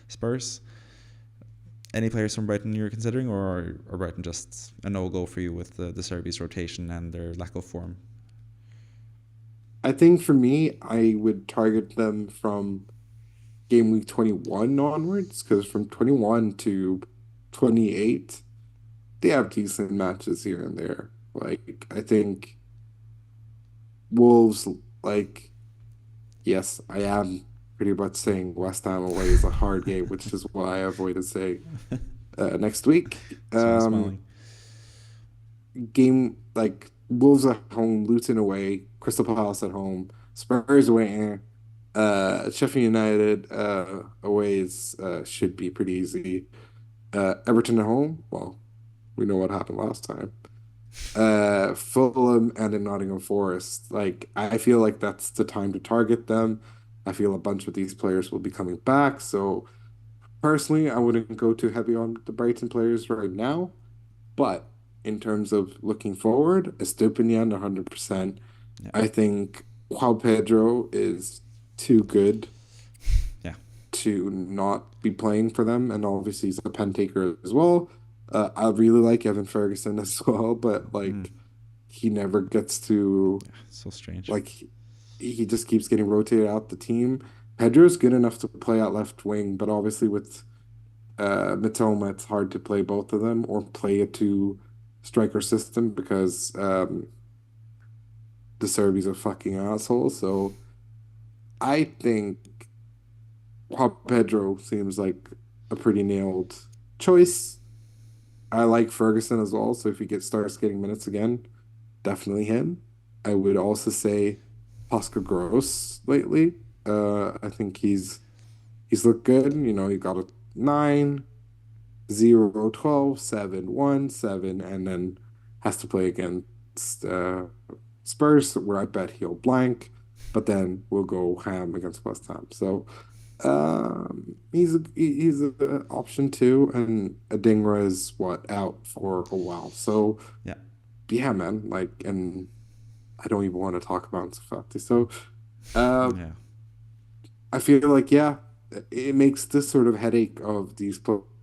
Speaker 1: Spurs. Any players from Brighton you're considering, or are Brighton just a no-go for you with the Serbi's rotation and their lack of form?
Speaker 2: I think for me, I would target them from game week 21 onwards, because from 21 to 28, they have decent matches here and there. Like, I think Wolves, like, yes, I am pretty much saying West Ham away is a hard game, which is why I avoided saying next week.
Speaker 1: So I'm smiling.
Speaker 2: Game like Wolves at home, Luton away, Crystal Palace at home, Spurs away, Sheffield United away is should be pretty easy. Everton at home, well, we know what happened last time. Fulham and in Nottingham Forest. Like I feel like that's the time to target them. I feel a bunch of these players will be coming back. So personally, I wouldn't go too heavy on the Brighton players right now. But in terms of looking forward, Estupinian 100%.
Speaker 1: Yeah.
Speaker 2: I think João Pedro is too good
Speaker 1: Yeah.
Speaker 2: to not be playing for them, and obviously he's a pen taker as well. I really like Evan Ferguson as well, but
Speaker 1: Mm.
Speaker 2: like he never gets to
Speaker 1: So strange.
Speaker 2: like he just keeps getting rotated out the team. Pedro's good enough to play at left wing, but obviously with Mitoma, it's hard to play both of them or play a two striker system because the Serbi's a fucking asshole. So I think Juan Pedro seems like a pretty nailed choice. I like Ferguson as well, so if he starts getting minutes again, definitely him. I would also say Pascal Gross lately. I think he's looked good. You know, he got a 9, 0, 12, 7, 1, 7, and then has to play against Spurs, where I bet he'll blank, but then we'll go ham against West Ham. So He's a option too, and Adingra is what out for a while. So
Speaker 1: Yeah,
Speaker 2: yeah, man. Like, and I don't even want to talk about Ansu Fati. So uh,
Speaker 1: yeah,
Speaker 2: I feel like yeah, it makes this sort of headache of these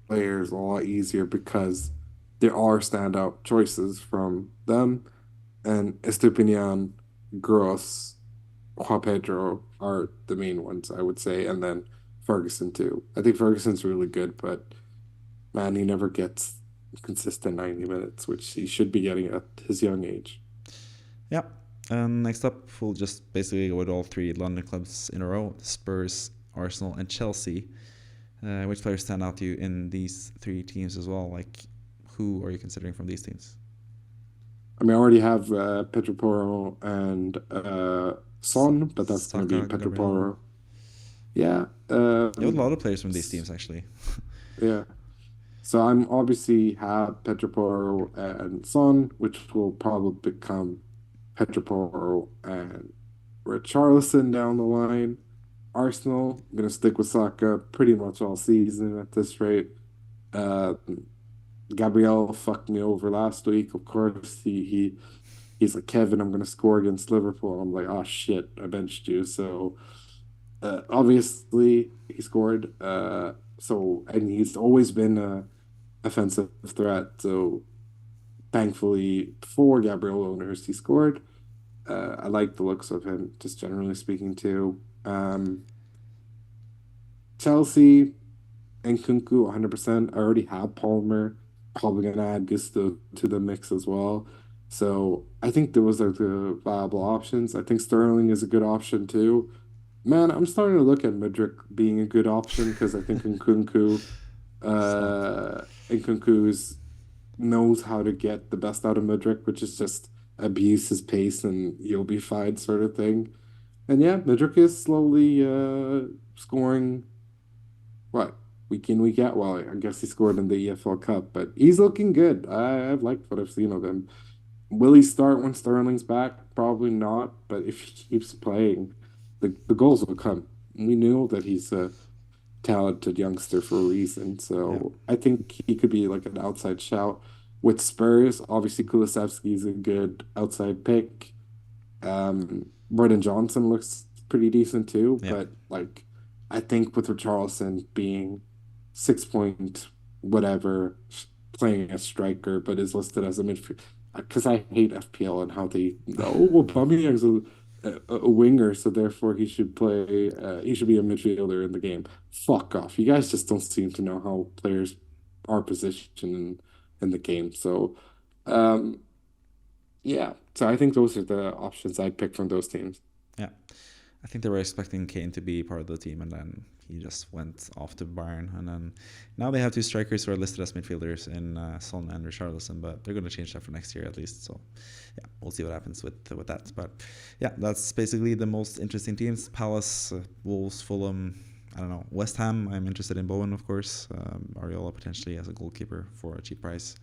Speaker 2: players a lot easier because there are standout choices from them, and Estepinian, Gross, Juan Pedro are the main ones, I would say, and then Ferguson too. I think Ferguson's really good, but man, he never gets consistent 90 minutes, which he should be getting at his young age.
Speaker 1: yeah. And next up, we'll just basically go with all three London clubs in a row: Spurs, Arsenal, and Chelsea. Which players stand out to you in these three teams as well? Like, who are you considering from these teams?
Speaker 2: I mean, I already have Pedro Porro and Son, but that's going to be
Speaker 1: Saka,
Speaker 2: Pedro
Speaker 1: Gabriel.
Speaker 2: Porro. Yeah,
Speaker 1: You have a lot of players from these teams actually.
Speaker 2: yeah. So I'm obviously have Pedro Porro and Son, which will probably become Pedro Porro and Richarlison down the line. Arsenal, I'm gonna stick with Saka pretty much all season at this rate. Uh, Gabriel fucked me over last week. Of course, he's like, Kevin, I'm gonna score against Liverpool. I'm like, oh shit, I benched you. So obviously he scored. So and he's always been a offensive threat. So thankfully for Gabriel owners, he scored. I like the looks of him, just generally speaking too. Chelsea. Nkunku 100%. I already have Palmer. Probably gonna add Gusto to the mix as well. So I think those are the viable options. I think Sterling is a good option too. Man, I'm starting to look at Mudryk being a good option because I think
Speaker 1: Stop.
Speaker 2: Nkunku's knows how to get the best out of Mudryk, which is just abuse his pace and you'll be fine sort of thing. And yeah, Mudryk is slowly scoring what week in, week out. Well, I guess he scored in the EFL Cup, but he's looking good. I've liked what I've seen of him. Will he start when Sterling's back? Probably not, but if he keeps playing, the goals will come. We knew that he's a talented youngster for a reason,
Speaker 1: Yeah,
Speaker 2: so I think he could be like an outside shout. With Spurs, obviously Kulusevski is a good outside pick. Brendan Johnson looks pretty decent too,
Speaker 1: yeah,
Speaker 2: but like I think with Richarlison being 6 point whatever, playing as striker, but is listed as a midfield. Because I hate FPL and how they oh well, Aubameyang's a winger, so therefore he should play. He should be a midfielder in the game. Fuck off! You guys just don't seem to know how players are positioned in the game. So, um, yeah. So I think those are the options I'd pick from those teams.
Speaker 1: yeah. I think they were expecting Kane to be part of the team, and then he just went off to Bayern. And then now they have two strikers who are listed as midfielders in Son and Richarlison, but they're going to change that for next year at least. So, yeah, we'll see what happens with that. But yeah, that's basically the most interesting teams: Palace, Wolves, Fulham. I don't know, West Ham. I'm interested in Bowen, of course. Areola potentially as a goalkeeper for a cheap price.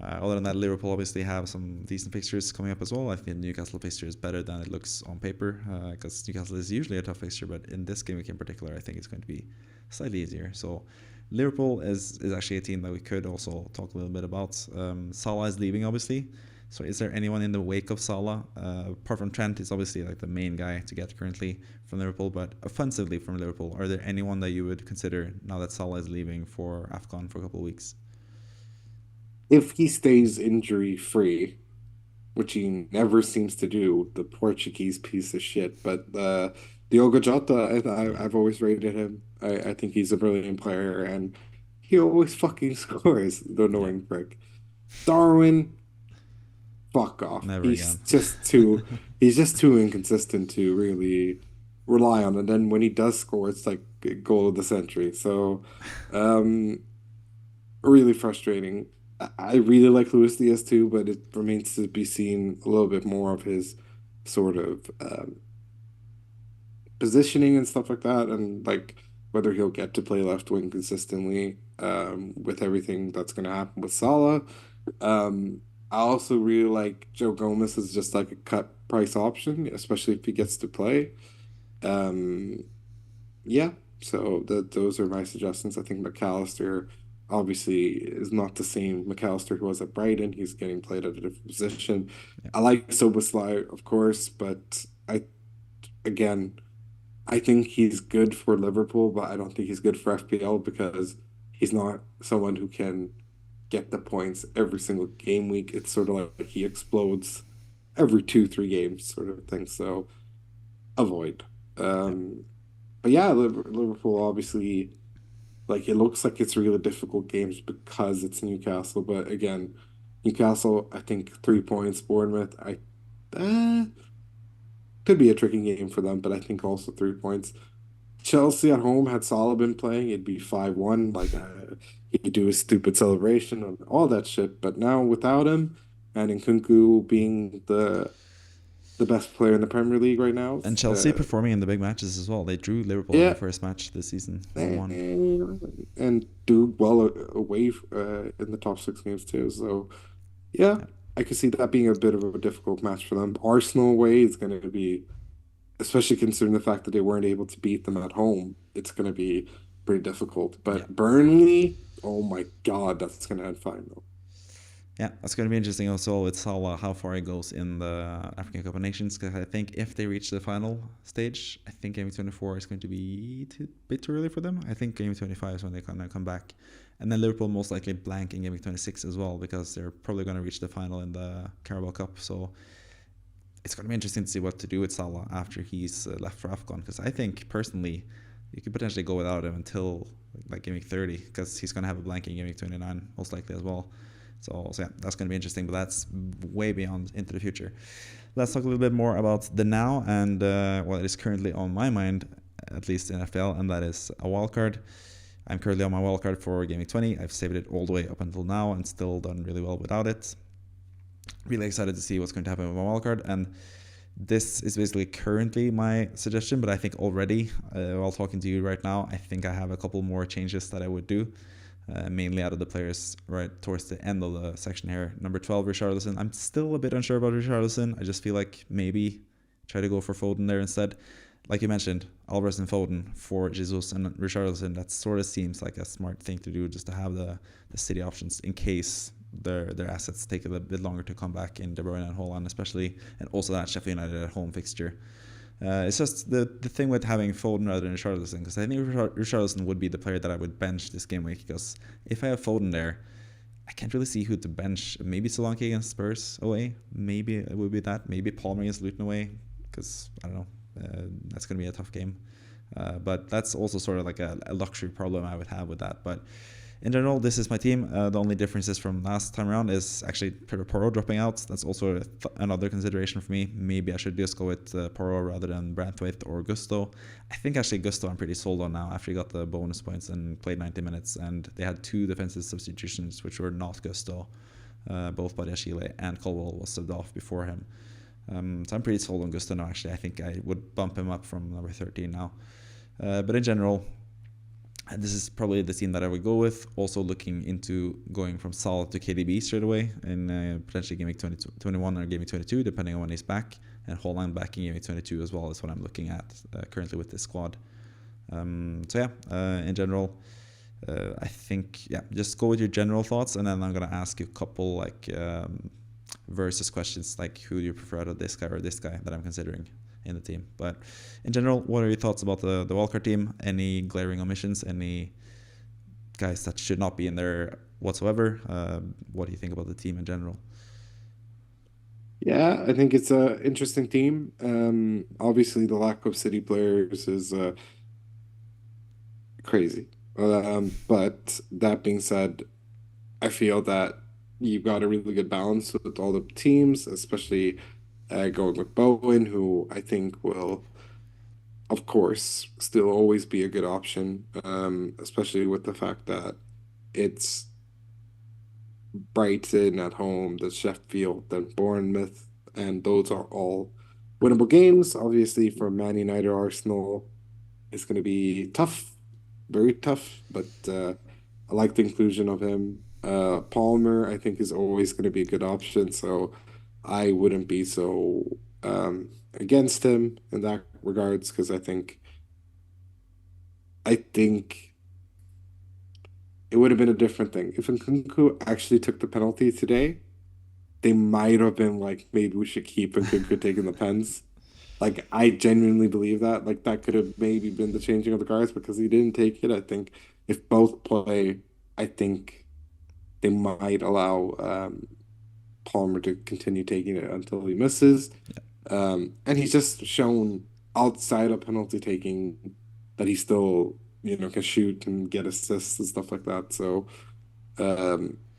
Speaker 1: Other than that, Liverpool obviously have some decent fixtures coming up as well. I think the Newcastle fixture is better than it looks on paper because Newcastle is usually a tough fixture, but in this game week in particular, I think it's going to be slightly easier. So Liverpool is actually a team that we could also talk a little bit about. Salah is leaving, obviously. So is there anyone in the wake of Salah? Apart from Trent, is obviously like the main guy to get currently from Liverpool, but offensively from Liverpool, are there anyone that you would consider now that Salah is leaving for AFCON for a couple of weeks?
Speaker 2: If he stays injury free, which he never seems to do, the Portuguese piece of shit. But Diogo Jota,
Speaker 1: Yeah.
Speaker 2: I've always rated him. I think he's a brilliant player, and he always fucking scores, the
Speaker 1: Yeah.
Speaker 2: annoying prick. Darwin, fuck off.
Speaker 1: Never again.
Speaker 2: He's just too inconsistent to really rely on. And then when he does score, it's like a goal of the century. So, um, really frustrating. I really like Luis Diaz too, but it remains to be seen a little bit more of his sort of positioning and stuff like that, and like whether he'll get to play left wing consistently with everything that's going to happen with Salah. I also really like Joe Gomez as just like a cut price option, especially if he gets to play. Um, yeah. So those are my suggestions. I think McAllister obviously is not the same McAllister who was at Brighton. He's getting played at a different position.
Speaker 1: Yeah.
Speaker 2: I like Soboslai, of course, but again, I think he's good for Liverpool, but I don't think he's good for FPL because he's not someone who can get the points every single game week. It's sort of like he explodes every 2, 3 games, sort of thing. So avoid.
Speaker 1: Yeah.
Speaker 2: Um, but yeah, Liverpool obviously like it looks like it's really difficult games because it's Newcastle. But again, Newcastle, I think 3 points. Bournemouth, I uh, could be a tricky game for them, but I think also 3 points. Chelsea at home, had Salah been playing, it'd be 5-1. Like he could do a stupid celebration and all that shit. But now without him and Nkunku being the best player in the Premier League right now,
Speaker 1: And Chelsea performing in the big matches as well. They drew Liverpool in their
Speaker 2: yeah,
Speaker 1: first match this season, 1-1.
Speaker 2: and do well away in the top 6 games too. So yeah,
Speaker 1: Yeah.
Speaker 2: I could see that being a bit of a difficult match for them. Arsenal away is going to be, especially considering the fact that they weren't able to beat them at home, it's going to be pretty difficult.
Speaker 1: Yeah.
Speaker 2: But Burnley, oh my God, that's going to end fine though.
Speaker 1: Yeah, that's going to be interesting also with Salah, how far he goes in the African Cup of Nations. Because I think if they reach the final stage, I think Game 24 is going to be a bit too early for them. I think Game 25 is when they kind of come back. And then Liverpool most likely blank in Game 26 as well, because they're probably going to reach the final in the Carabao Cup. So it's going to be interesting to see what to do with Salah after he's left for AFCON. Because I think, personally, you could potentially go without him until like Game 30, because he's going to have a blank in Game 29 most likely as well. So yeah, that's going to be interesting, but that's way beyond into the future. Let's talk a little bit more about the now and what is currently on my mind, at least in FPL, and that is a wildcard. I'm currently on my wildcard for Gameweek 20. I've saved it all the way up until now and still done really well without it. Really excited to see what's going to happen with my wildcard, and this is basically currently my suggestion, but I think already, while talking to you right now, I think I have a couple more changes that I would do. Mainly out of the players right towards the end of the section here. Number 12, Richarlison. I'm still a bit unsure about Richarlison. I just feel like maybe try to go for Foden there instead. Like you mentioned, Alvarez and Foden for Jesus and Richarlison. That sort of seems like a smart thing to do, just to have the City options in case their assets take a little bit longer to come back in De Bruyne and Haaland especially, and also that Sheffield United at home fixture. It's just the thing with having Foden rather than Richarlison, because I think Richarlison would be the player that I would bench this game week, because if I have Foden there, I can't really see who to bench. Maybe Solanke against Spurs away. Maybe it would be that. Maybe Palmer against Luton away, because I don't know. That's going to be a tough game. But that's also sort of like a luxury problem I would have with that. But in general, this is my team. The only differences from last time around is actually Pedro Porro dropping out. That's also another consideration for me. Maybe I should just go with Porro rather than Branthwaite or Gusto. I think actually Gusto I'm pretty sold on now after he got the bonus points and played 90 minutes. And they had 2 defensive substitutions which were not Gusto. Both Badiashile and Colwell was subbed off before him. So I'm pretty sold on Gusto now, actually. I think I would bump him up from number 13 now. But in general, this is probably the team that I would go with. Also looking into going from Salah to KDB straight away in potentially Game Week 21 or Game Week 22, depending on when he's back. And Haaland back in Game Week 22 as well is what I'm looking at currently with this squad. In general, I think, just go with your general thoughts, and then I'm going to ask you a couple like versus questions, like who do you prefer out of this guy or this guy that I'm considering in the team. But in general, what are your thoughts about the wildcard team? Any glaring omissions? Any guys that should not be in there whatsoever? What do you think about the team in general?
Speaker 2: Yeah, I think it's a interesting team. Obviously, the lack of City players is crazy. But that being said, I feel that you've got a really good balance with all the teams, especially going with Bowen, who I think will, of course, still always be a good option, especially with the fact that it's Brighton at home, the Sheffield, then Bournemouth, and those are all winnable games. Obviously, for Man United, Arsenal, it's going to be tough, very tough, but I like the inclusion of him. Palmer, I think, is always going to be a good option, so I wouldn't be so against him in that regards because I think it would have been a different thing. If Nkunku actually took the penalty today, they might have been like, maybe we should keep Nkunku taking the pens. Like, I genuinely believe that. Like, that could have maybe been the changing of the guards because he didn't take it. I think if both play, I think they might allow Palmer to continue taking it until he misses. And he's just shown outside of penalty taking that he still, can shoot and get assists and stuff like that. So,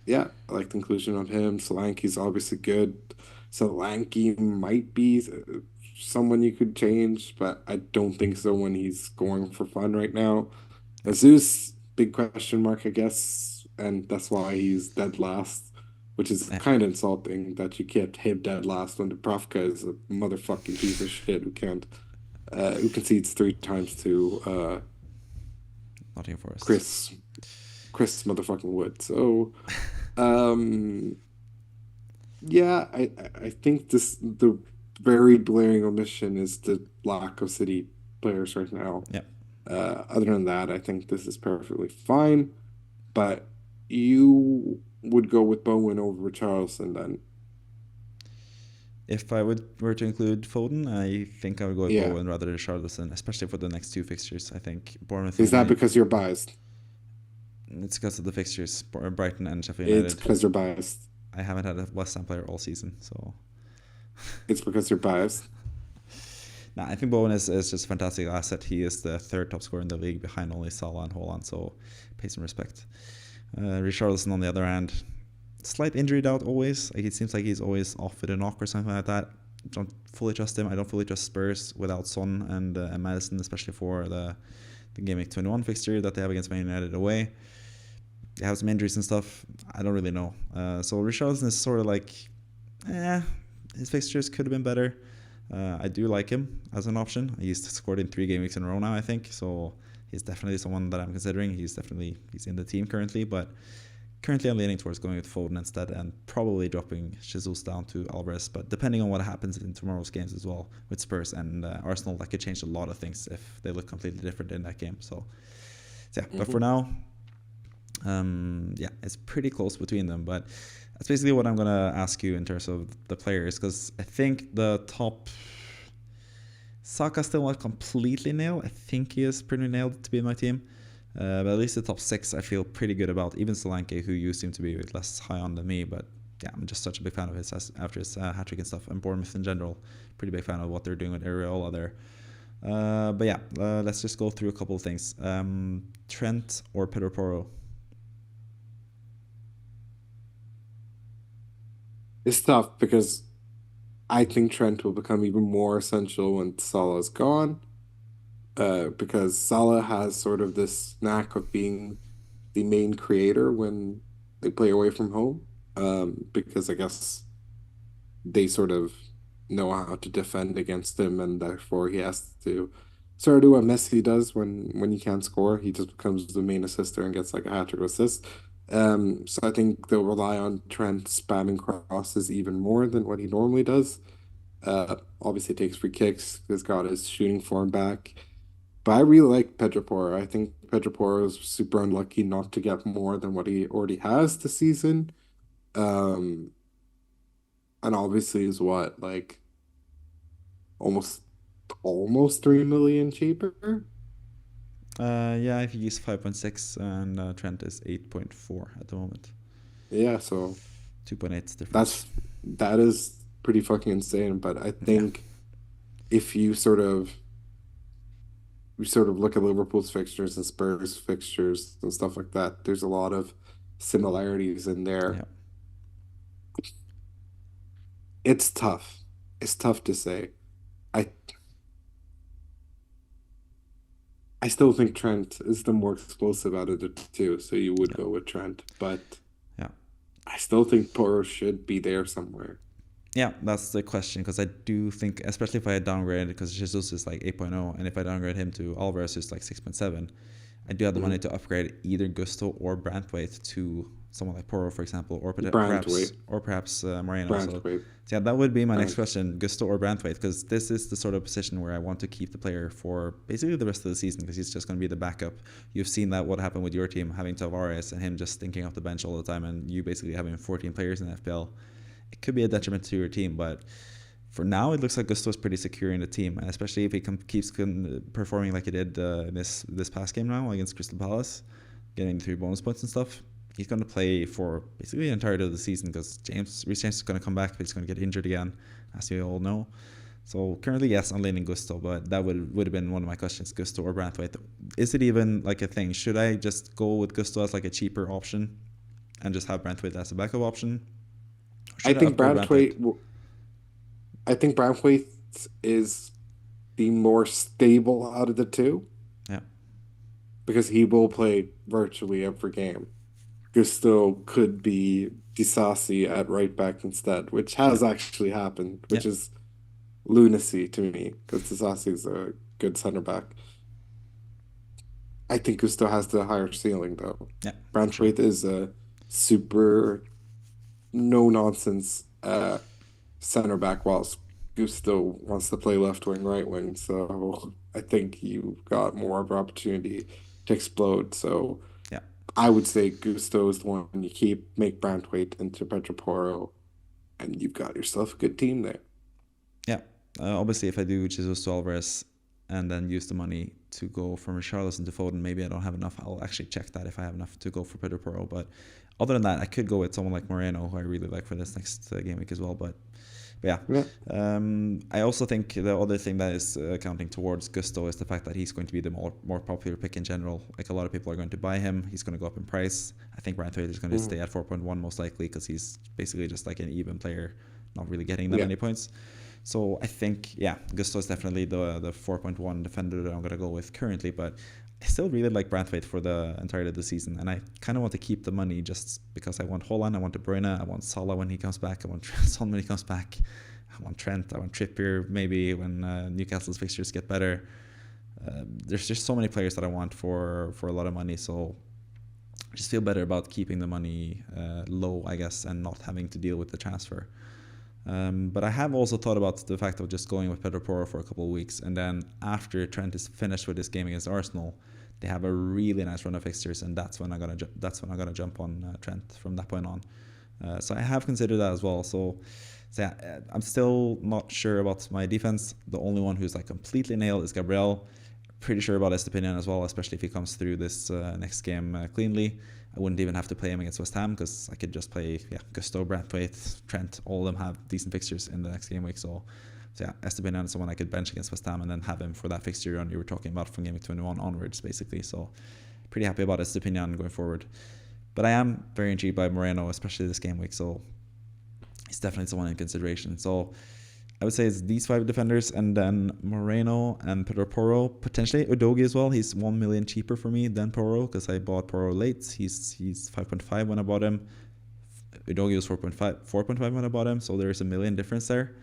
Speaker 2: yeah, I like the inclusion on him. Solanke's obviously good. Solanke might be someone you could change, but I don't think so when he's scoring for fun right now. Zeus, big question mark, I guess, and that's why he's dead last, which is
Speaker 1: Yeah,
Speaker 2: kind of insulting that you kept him dead last when Dubravka is a motherfucking piece of shit who concedes 3 times to
Speaker 1: Nottingham Forest.
Speaker 2: Chris motherfucking Wood. So, um, yeah, I think the very blaring omission is the lack of City players right now.
Speaker 1: Yeah.
Speaker 2: Other than that, I think this is perfectly fine. But you would go with Bowen over Charleston then.
Speaker 1: If I were to include Foden, I think I would go with
Speaker 2: Yeah.
Speaker 1: Bowen rather than Charleston, especially for the next 2 fixtures. I think Bournemouth
Speaker 2: Is that
Speaker 1: only.
Speaker 2: because you're biased?
Speaker 1: It's because of the fixtures, Brighton and Sheffield
Speaker 2: It's
Speaker 1: United.
Speaker 2: because you're biased.
Speaker 1: I haven't had a West Ham player all season, so.
Speaker 2: It's because you're biased.
Speaker 1: Nah, I think Bowen is just a fantastic asset. He is the 3rd top scorer in the league behind only Salah and Haaland, so pay some respect. Richarlison, on the other hand, slight injury doubt always. Like, it seems like he's always off with a knock or something like that. Don't fully trust him. I don't fully trust Spurs without Son and Madison, especially for the Gameweek 21 fixture that they have against Man United away. They have some injuries and stuff. I don't really know. So Richarlison is sort of like, his fixtures could have been better. I do like him as an option. He's scored in 3 game weeks in a row now, I think. So he's definitely someone that I'm considering. He's in the team currently, but currently I'm leaning towards going with Foden instead and probably dropping Jesus down to Alvarez. But depending on what happens in tomorrow's games as well with Spurs and Arsenal, that could change a lot of things if they look completely different in that game. So yeah, but for now, it's pretty close between them. But that's basically what I'm going to ask you in terms of the players, because I think the top... Saka still not completely nailed. I think he is pretty nailed to be in my team. But at least the top 6 I feel pretty good about. Even Solanke, who you seem to be less high on than me. But yeah, I'm just such a big fan of his after his hat-trick and stuff. And Bournemouth in general, pretty big fan of what they're doing with Areola there. But yeah, let's just go through a couple of things. Trent or Pedro Porro?
Speaker 2: It's tough because I think Trent will become even more essential when Salah's gone. Because Salah has sort of this knack of being the main creator when they play away from home. Because I guess they sort of know how to defend against him, and therefore he has to sort of do what Messi does when he can't score. He just becomes the main assister and gets like a hat-trick assist. So I think they'll rely on Trent spamming crosses even more than what he normally does. Obviously takes free kicks. He's got his shooting form back. But I really like Pedro Porro. I think Pedro Porro is super unlucky not to get more than what he already has this season. Um, and obviously is what, like almost 3 million cheaper.
Speaker 1: I think he's 5.6 and Trent is 8.4 at the moment.
Speaker 2: Yeah, so
Speaker 1: 2.8 difference.
Speaker 2: that is pretty fucking insane. But I think if you sort of look at Liverpool's fixtures and Spurs fixtures and stuff like that, there's a lot of similarities in there.
Speaker 1: Yeah.
Speaker 2: It's tough. It's tough to say. I I still think Trent is the more explosive out of the two, so you would
Speaker 1: Yeah.
Speaker 2: go with Trent, but
Speaker 1: Yeah.
Speaker 2: I still think Porro should be there somewhere.
Speaker 1: Yeah, that's the question, because I do think, especially if I downgrade, because Jesus is like 8.0, and if I downgrade him to Alvarez, who's like 6.7, I do have the money to upgrade either Gusto or Branthwaite to someone like Porro, for example, or perhaps Moreno. So yeah, that would be my next question: Gusto or Branthwaite? Because this is the sort of position where I want to keep the player for basically the rest of the season, because he's just going to be the backup. You've seen that what happened with your team, having Alvarez and him just stinking off the bench all the time, and you basically having 14 players in FPL. It could be a detriment to your team, but for now, it looks like Gusto is pretty secure in the team, and especially if he keeps performing like he did in this past game now against Crystal Palace, getting 3 bonus points and stuff. He's going to play for basically the entirety of the season, because Reece James is going to come back, but he's going to get injured again, as you all know. So currently, yes, I'm leaning Gusto, but that would have been one of my questions: Gusto or Branthwaite. Is it even like a thing? Should I just go with Gusto as like a cheaper option and just have Branthwaite as a backup option?
Speaker 2: I think Branthwaite is the more stable out of the two.
Speaker 1: Yeah.
Speaker 2: Because he will play virtually every game. Gusto could be Disasi at right back instead, which has actually happened, which is lunacy to me, because Disasi is a good center back. I think Gusto has the higher ceiling, though.
Speaker 1: Yeah.
Speaker 2: Branthwaite is a super no-nonsense center back, whilst Gusto wants to play left wing, right wing. So I think you've got more of an opportunity to explode. So
Speaker 1: yeah,
Speaker 2: I would say Gusto is the one you keep, make Branthwaite into Pedro Porro, and you've got yourself a good team there.
Speaker 1: Yeah. Obviously, if I do Jesus to Alvarez and then use the money to go from Richarlison to Foden, maybe I don't have enough. I'll actually check that if I have enough to go for Pedro Porro. But other than that, I could go with someone like Moreno, who I really like for this next game week as well. But yeah. I also think the other thing that is counting towards Gusto is the fact that he's going to be the more popular pick in general. Like, a lot of people are going to buy him. He's going to go up in price. I think Branthwaite is going to stay at 4.1 most likely, because he's basically just like an even player, not really getting that many points. So I think, Gusto is definitely the 4.1 defender that I'm going to go with currently, but I still really like Branthwaite for the entirety of the season, and I kind of want to keep the money just because I want Haaland, I want De Bruyne, I want Salah when he comes back, I want Son when he comes back, I want Trent, I want Trippier maybe when Newcastle's fixtures get better. There's just so many players that I want for a lot of money, so I just feel better about keeping the money low, I guess, and not having to deal with the transfer. But I have also thought about the fact of just going with Pedro Porro for a couple of weeks, and then after Trent is finished with this game against Arsenal, they have a really nice run of fixtures, and that's when I'm gonna jump on Trent from that point on. So I have considered that as well. So yeah, I'm still not sure about my defense. The only one who's like completely nailed is Gabriel. Pretty sure about Estepinian as well, especially if he comes through this next game cleanly. I wouldn't even have to play him against West Ham, because I could just play Gusto, Branthwaite, Trent. All of them have decent fixtures in the next game week. So yeah, Estepinian is someone I could bench against West Ham and then have him for that fixture run you were talking about from Gameweek 21 onwards, basically. So pretty happy about Estepinian going forward. But I am very intrigued by Moreno, especially this game week. So he's definitely someone in consideration. So I would say it's these 5 defenders, and then Moreno and Pedro Porro, potentially Udogie as well. He's 1 million cheaper for me than Porro, because I bought Porro late. He's 5.5 when I bought him. Udogie was 4.5 when I bought him, so there's a million difference there.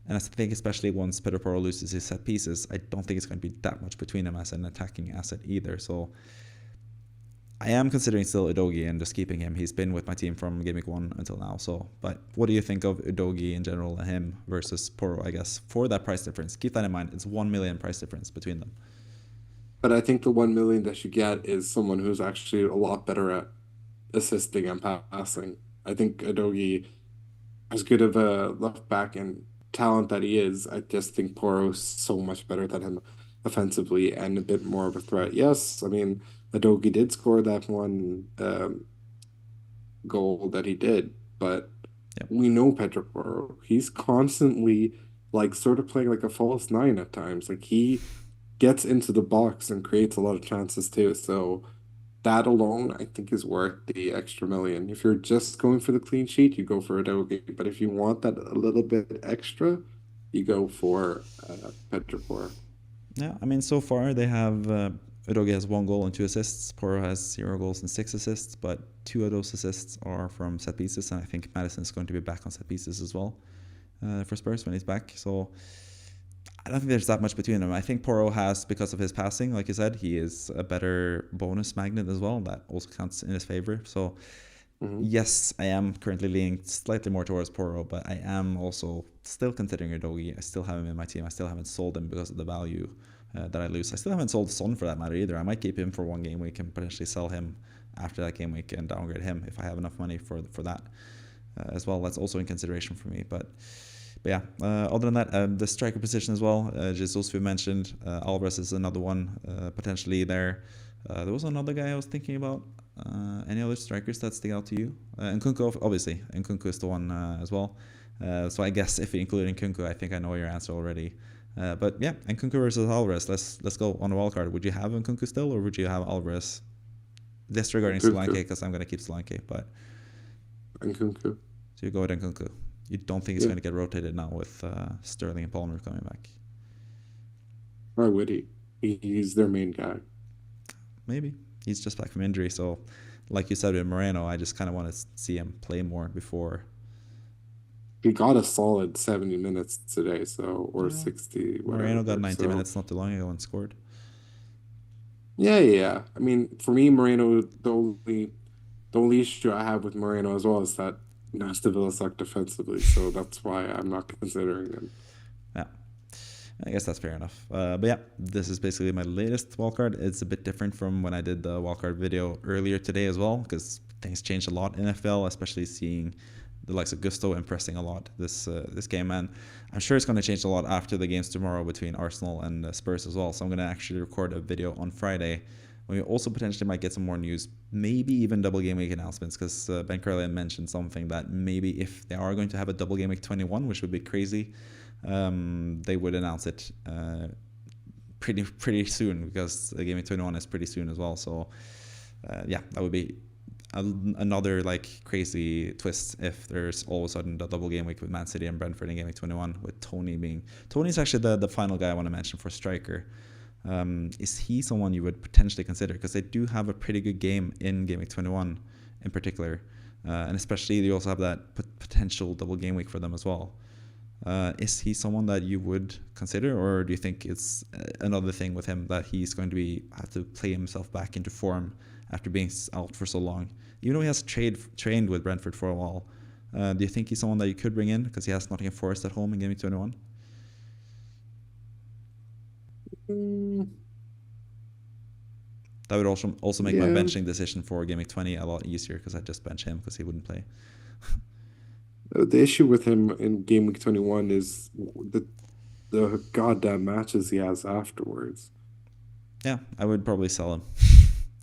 Speaker 1: And I think especially once Pedro Porro loses his set pieces, I don't think it's going to be that much between them as an attacking asset either. So I am considering still Udogie and just keeping him. He's been with my team from Gameweek 1 until now. So, but what do you think of Udogie in general and him versus Porro, I guess, for that price difference? Keep that in mind. It's 1 million price difference between them.
Speaker 2: But I think the 1 million that you get is someone who's actually a lot better at assisting and passing. I think Udogie, as good of a left back and talent that he is, I just think Porro's so much better than him offensively and a bit more of a threat. Yes, I mean, Udogie did score that one goal that he did, but we know Pedro Porro. He's constantly like sort of playing like a false 9 at times. Like, he gets into the box and creates a lot of chances too. So that alone, I think, is worth the extra million. If you're just going for the clean sheet, you go for Udogie. But if you want that a little bit extra, you go for Pedro Porro.
Speaker 1: Yeah, I mean, so far they have Udogie has 1 goal and 2 assists. Porro has 0 goals and 6 assists, but 2 of those assists are from set pieces, and I think Maddison is going to be back on set pieces as well for Spurs when he's back. So I don't think there's that much between them. I think Porro has, because of his passing, like you said, he is a better bonus magnet as well. That also counts in his favor. So Yes, I am currently leaning slightly more towards Porro, but I am also still considering Udogie. I still have him in my team. I still haven't sold him because of the value that I lose. I still haven't sold Son for that matter either. I might keep him for one game week and potentially sell him after that game week and downgrade him if I have enough money for that as well. That's also in consideration for me. But yeah, other than that, the striker position as well. Jesus, we mentioned. Alvarez is another one potentially there. There was another guy I was thinking about. Any other strikers that stick out to you? Nkunku, obviously. Nkunku is the one as well. So I guess if you include Nkunku, I think I know your answer already. But yeah, Nkunku versus Alvarez. Let's go on the wildcard. Would you have Nkunku still, or would you have Alvarez? Disregarding Solanke, because I'm going to keep Solanke, but
Speaker 2: Nkunku.
Speaker 1: So you go with Nkunku. You don't think he's going to get rotated now with Sterling and Palmer coming back?
Speaker 2: Why would he? He's their main guy.
Speaker 1: Maybe. He's just back from injury, so like you said with Moreno, I just kind of want to see him play more before.
Speaker 2: He got a solid 70 minutes today, so or 60. Whatever,
Speaker 1: Moreno got 90 minutes not too long ago and scored.
Speaker 2: Yeah. I mean, for me, Moreno, the only issue I have with Moreno as well is that Aston Villa suck defensively, so that's why I'm not considering him.
Speaker 1: Yeah. I guess that's fair enough. But yeah, this is basically my latest wildcard. It's a bit different from when I did the wildcard video earlier today as well, because things changed a lot in FPL, especially seeing the likes of Gusto impressing a lot this game. And I'm sure it's going to change a lot after the games tomorrow between Arsenal and Spurs as well. So I'm going to actually record a video on Friday when we also potentially might get some more news, maybe even double game week announcements, because Ben Curlin mentioned something that maybe if they are going to have a double game week 21, which would be crazy, they would announce it pretty soon, because the Game Week 21 is pretty soon as well. So yeah, that would be another like crazy twist if there's all of a sudden the double game week with Man City and Brentford in Game Week 21, with Toney's actually the final guy I want to mention for striker. Is he someone you would potentially consider? Because they do have a pretty good game in Game Week 21 in particular, and especially you also have that potential double game week for them as well. Is he someone that you would consider, or do you think it's another thing with him that he's going to have to play himself back into form after being out for so long? Even though he has trained with Brentford for a while, do you think he's someone that you could bring in because he has Nottingham Forest at home in Game Week 21? That would also make my benching decision for Game Week 20 a lot easier, because I'd just bench him because he wouldn't play.
Speaker 2: The issue with him in Game Week 21 is the goddamn matches he has afterwards.
Speaker 1: Yeah, I would probably sell him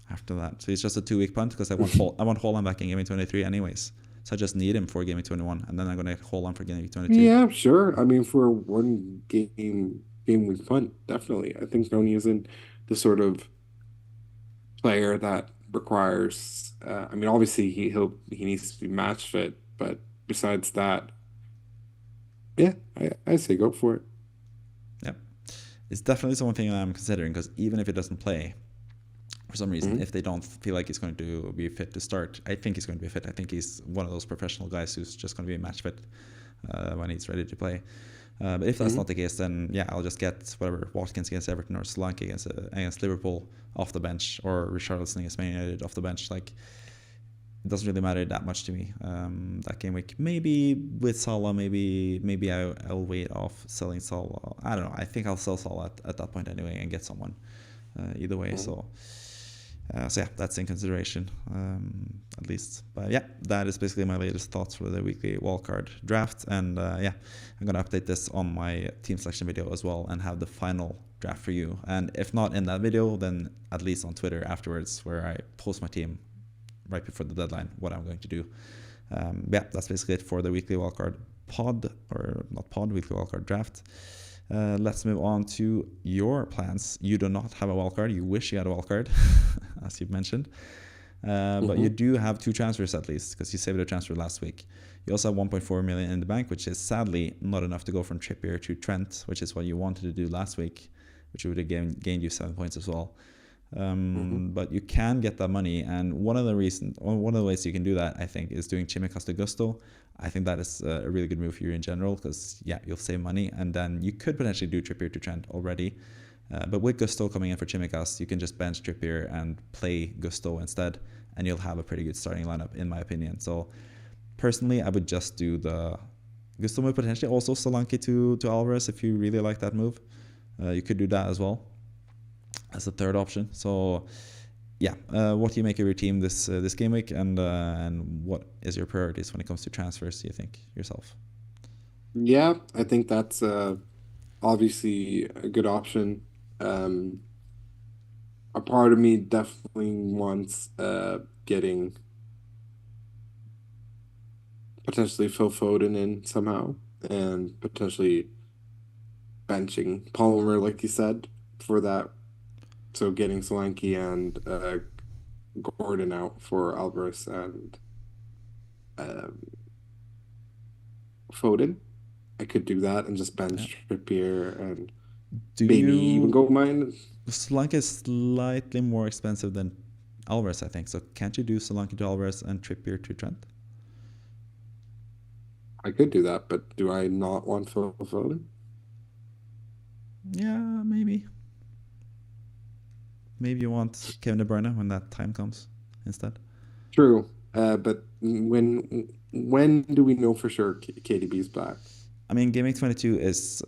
Speaker 1: after that. So he's just a 2-week punt, because I want Haaland back in Game Week 23 anyways. So I just need him for Game Week 21, and then I'm going to Haaland for Game Week 22.
Speaker 2: Yeah, sure. I mean, for one game week punt, definitely. I think Toney isn't the sort of player that requires. I mean, obviously he needs to be match fit, but besides that, yeah, I say go for it.
Speaker 1: Yeah, it's definitely something that I'm considering, because even if he doesn't play for some reason, if they don't feel like he's going to be fit to start, I think he's going to be fit. I think he's one of those professional guys who's just going to be match fit when he's ready to play. But if that's not the case, then yeah, I'll just get whatever Watkins against Everton or Solanke against Liverpool off the bench, or Richarlison against Man United off the bench. Like, it doesn't really matter that much to me that game week. Maybe with Salah, maybe I'll wait off selling Salah. I don't know. I think I'll sell Salah at that point anyway and get someone either way. So yeah, that's in consideration at least. But yeah, that is basically my latest thoughts for the weekly wildcard draft. And yeah, I'm going to update this on my team selection video as well and have the final draft for you. And if not in that video, then at least on Twitter afterwards, where I post my team right before the deadline, what I'm going to do. Yeah, that's basically it for the weekly wildcard weekly wildcard draft. Let's move on to your plans. You do not have a wildcard. You wish you had a wildcard, as you've mentioned. But you do have 2 transfers at least, because you saved a transfer last week. You also have 1.4 million in the bank, which is sadly not enough to go from Trippier to Trent, which is what you wanted to do last week, which would have gained you 7 points as well. But you can get that money, and one of the ways you can do that, I think, is doing Tsimikas to Gusto. I think that is a really good move for you in general, because yeah, you'll save money, and then you could potentially do Trippier to Trent already. But with Gusto coming in for Tsimikas, you can just bench Trippier and play Gusto instead, and you'll have a pretty good starting lineup, in my opinion. So personally, I would just do the Gusto move, potentially also Solanke to Alvarez if you really like that move. You could do that as well as a third option. So yeah, what do you make of your team this game week, and what is your priorities when it comes to transfers, do you think, yourself?
Speaker 2: Yeah, I think that's obviously a good option. A part of me definitely wants getting potentially Phil Foden in somehow, and potentially benching Palmer, like you said, for that. So getting Solanke and Gordon out for Alvarez and um, Foden. I could do that and just bench Trippier and
Speaker 1: Do
Speaker 2: maybe even
Speaker 1: you
Speaker 2: go mine.
Speaker 1: Solanke is slightly more expensive than Alvarez, I think. So can't you do Solanke to Alvarez and Trippier to Trent?
Speaker 2: I could do that, but do I not want Phil Foden?
Speaker 1: Yeah, maybe. Maybe you want Kevin De Bruyne when that time comes instead.
Speaker 2: True. But when do we know for sure KDB's back?
Speaker 1: I mean, Gameweek 22 is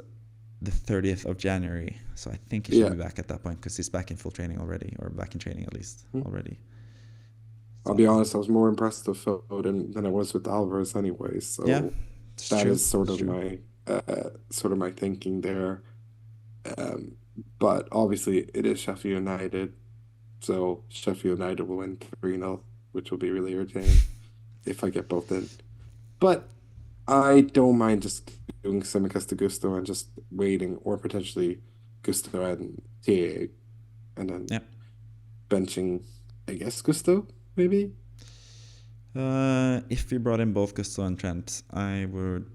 Speaker 1: the 30th of January, so I think he should be back at that point because he's back in full training already, or back in training at least already.
Speaker 2: I'll be honest, I was more impressed with Foden than I was with Alvarez anyway. So
Speaker 1: yeah,
Speaker 2: that is sort of my thinking there. But obviously it is Sheffield United, so Sheffield United will win 3-0, which will be really irritating if I get both in. But I don't mind just doing Tsimikas to Gusto and just waiting, or potentially Gusto and TA, and then benching, I guess, Gusto, maybe?
Speaker 1: If we brought in both Gusto and Trent, I would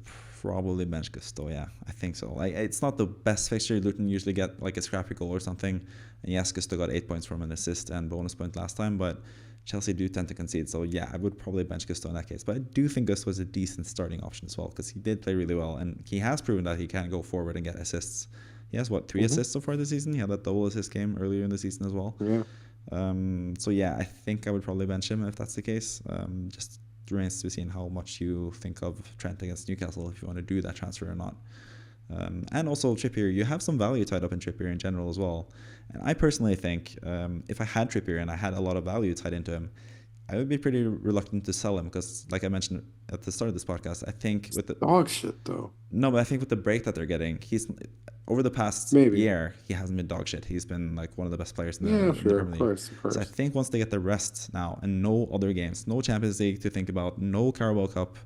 Speaker 1: probably bench Gusto, yeah. I think so. Like, it's not the best fixture. Luton usually get like a scrappy goal or something. And yes, Gusto got 8 points from an assist and bonus point last time, but Chelsea do tend to concede. So yeah, I would probably bench Gusto in that case. But I do think Gusto is a decent starting option as well, because he did play really well, and he has proven that he can go forward and get assists. He has, 3 assists so far this season? He had that double assist game earlier in the season as well.
Speaker 2: Yeah.
Speaker 1: So yeah, I think I would probably bench him if that's the case. Just remains to be seen how much you think of Trent against Newcastle, if you want to do that transfer or not. And also Trippier, you have some value tied up in Trippier in general as well. And I personally think if I had Trippier and I had a lot of value tied into him, I would be pretty reluctant to sell him because, like I mentioned at the start of this podcast, I think with the
Speaker 2: dog shit though.
Speaker 1: No, but I think with the break that they're getting, he's over the past year, he hasn't been dog shit. He's been like one of the best players in the Premier League. Of course. So I think once they get the rest now and no other games, no Champions League to think about, no Carabao Cup,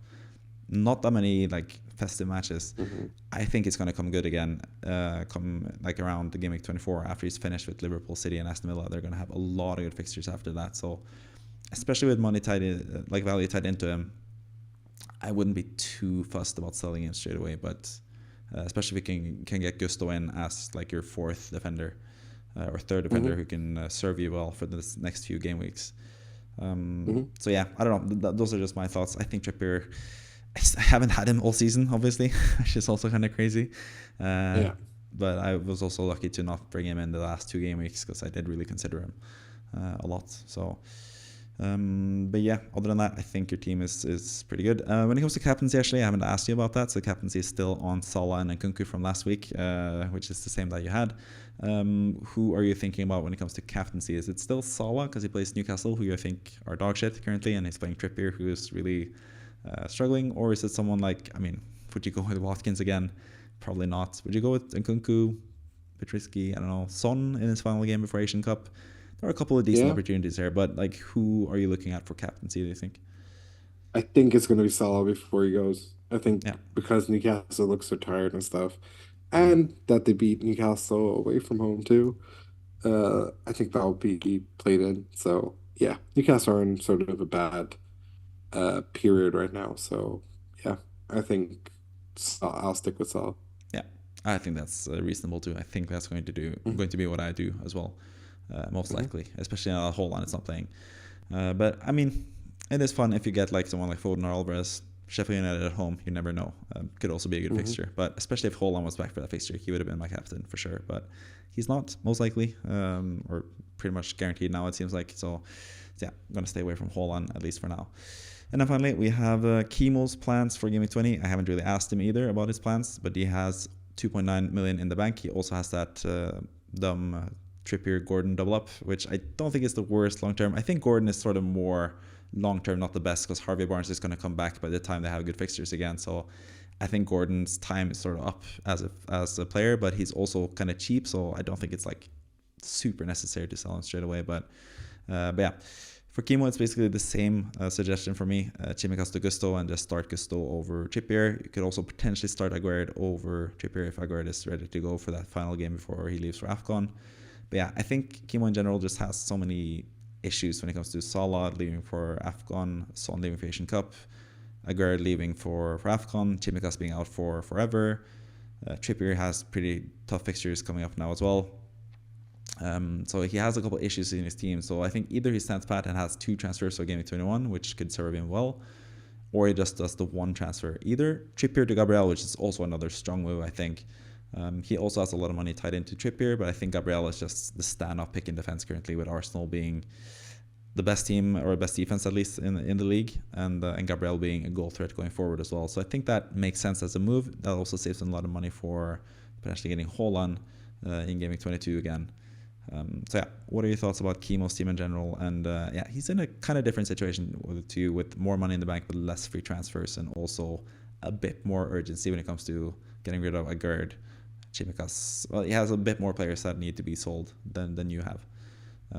Speaker 1: not that many like festive matches, I think it's going to come good again. Come like around the Gameweek 24 after he's finished with Liverpool, City, and Aston Villa, they're going to have a lot of good fixtures after that. So especially with money tied in, like value tied into him, I wouldn't be too fussed about selling him straight away. But especially if you can get Gusto in as like your fourth defender or third defender who can serve you well for the next few game weeks. So yeah, I don't know. Those are just my thoughts. I think Trippier, I haven't had him all season, obviously, which is also kind of crazy. But I was also lucky to not bring him in the last 2 game weeks because I did really consider him a lot. So. But yeah, other than that, I think your team is pretty good. When it comes to captaincy, actually, I haven't asked you about that. So captaincy is still on Salah and Nkunku from last week, which is the same that you had. Who are you thinking about when it comes to captaincy? Is it still Salah because he plays Newcastle, who I think are dog shit currently, and he's playing Trippier, who is really struggling? Or is it someone like, I mean, would you go with Watkins again? Probably not. Would you go with Nkunku? Bit risky. I don't know. Son in his final game before Asian Cup. There are a couple of decent opportunities there, but like, who are you looking at for captaincy, do you think?
Speaker 2: I think it's going to be Salah before he goes. I think because Newcastle looks so tired and stuff, and that they beat Newcastle away from home too. I think that will be played in. So yeah, Newcastle are in sort of a bad period right now. So yeah, I think I'll stick with Salah.
Speaker 1: Yeah, I think that's reasonable too. I think that's going to be what I do as well. Most likely, especially now Holland is not playing. But I mean, it is fun if you get like someone like Foden or Alvarez. Sheffield United at home, you never know. Could also be a good fixture, but especially if Haaland was back for that fixture, he would have been my captain for sure. But he's not, most likely, or pretty much guaranteed now, it seems like. So yeah, I'm going to stay away from Haaland, at least for now. And then finally, we have Kimo's plans for Gameweek 20. I haven't really asked him either about his plans, but he has 2.9 million in the bank. He also has that dumb Trippier Gordon double up, which I don't think is the worst long term. I think Gordon is sort of more long term, not the best, because Harvey Barnes is going to come back by the time they have good fixtures again. So I think Gordon's time is sort of up as a player, but he's also kind of cheap, so I don't think it's like super necessary to sell him straight away. But yeah, for Kimo, it's basically the same suggestion for me. Chimicas to Gusto and just start Gusto over Trippier. You could also potentially start Aguerd over Trippier if Aguerd is ready to go for that final game before he leaves for AFCON. But yeah, I think Kimo in general just has so many issues when it comes to Salah leaving for AFCON, Son leaving for Asian Cup, Aguerd leaving for AFCON, Chimicas being out for forever. Trippier has pretty tough fixtures coming up now as well. So he has a couple issues in his team. So I think either he stands pat and has 2 transfers for Gameweek 21, which could serve him well, or he just does the 1 transfer. Either Trippier to Gabriel, which is also another strong move, I think. He also has a lot of money tied into Trippier, but I think Gabriel is just the stand-up pick in defense currently, with Arsenal being the best team, or best defense at least in the league, and Gabriel being a goal threat going forward as well. So I think that makes sense as a move. That also saves him a lot of money for potentially getting Haaland in Gameweek 22 again. So yeah, what are your thoughts about Kimo's team in general? And yeah, he's in a kind of different situation with more money in the bank, but less free transfers, and also a bit more urgency when it comes to getting rid of Aguerd, Chimicas. Well, he has a bit more players that need to be sold than you have.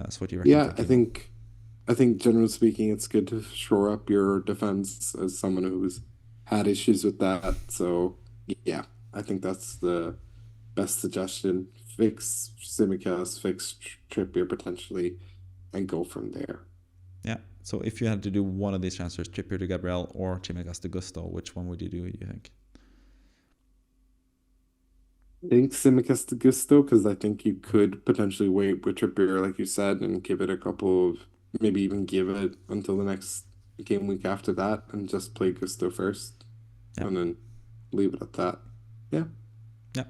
Speaker 1: So what do you reckon?
Speaker 2: Yeah, I think generally speaking, it's good to shore up your defense as someone who's had issues with that. So yeah, I think that's the best suggestion. Fix Simicast, fix Trippier potentially, and go from there.
Speaker 1: Yeah. So if you had to do one of these transfers, Trippier to Gabriel or Chimicas to Gusto, which one would you do, you think?
Speaker 2: I think Simicast to Gusto, because I think you could potentially wait with Trippier, like you said, and give it a couple of, maybe even give it until the next game week after that, and just play Gusto first, and then leave it at that. Yeah.
Speaker 1: Yeah.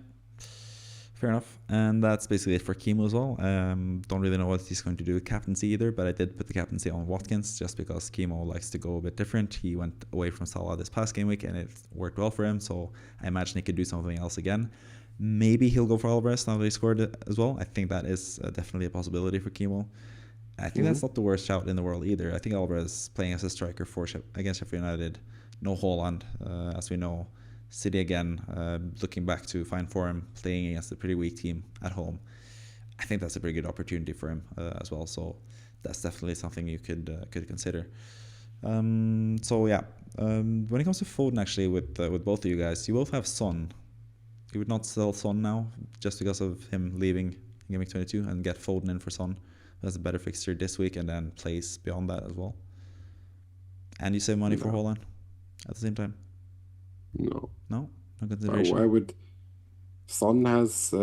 Speaker 1: Fair enough. And that's basically it for Kimo as well. Don't really know what he's going to do with captaincy either, but I did put the captaincy on Watkins just because Kimo likes to go a bit different. He went away from Salah this past game week and it worked well for him, so I imagine he could do something else again. Maybe he'll go for Alvarez now that he scored it as well. I think that is definitely a possibility for Kimo. I think that's not the worst shout in the world either. I think Alvarez playing as a striker against Sheffield United, no Haaland, as we know. City again, looking back to fine form, playing against a pretty weak team at home. I think that's a pretty good opportunity for him as well. So that's definitely something you could consider. So yeah, when it comes to Foden, actually, with both of you guys, you both have Son. You would not sell Son now just because of him leaving Gameweek 22 and get Foden in for Son. That's a better fixture this week and then plays beyond that as well. And you save money for Haaland at the same time.
Speaker 2: No
Speaker 1: consideration.
Speaker 2: I would. Son has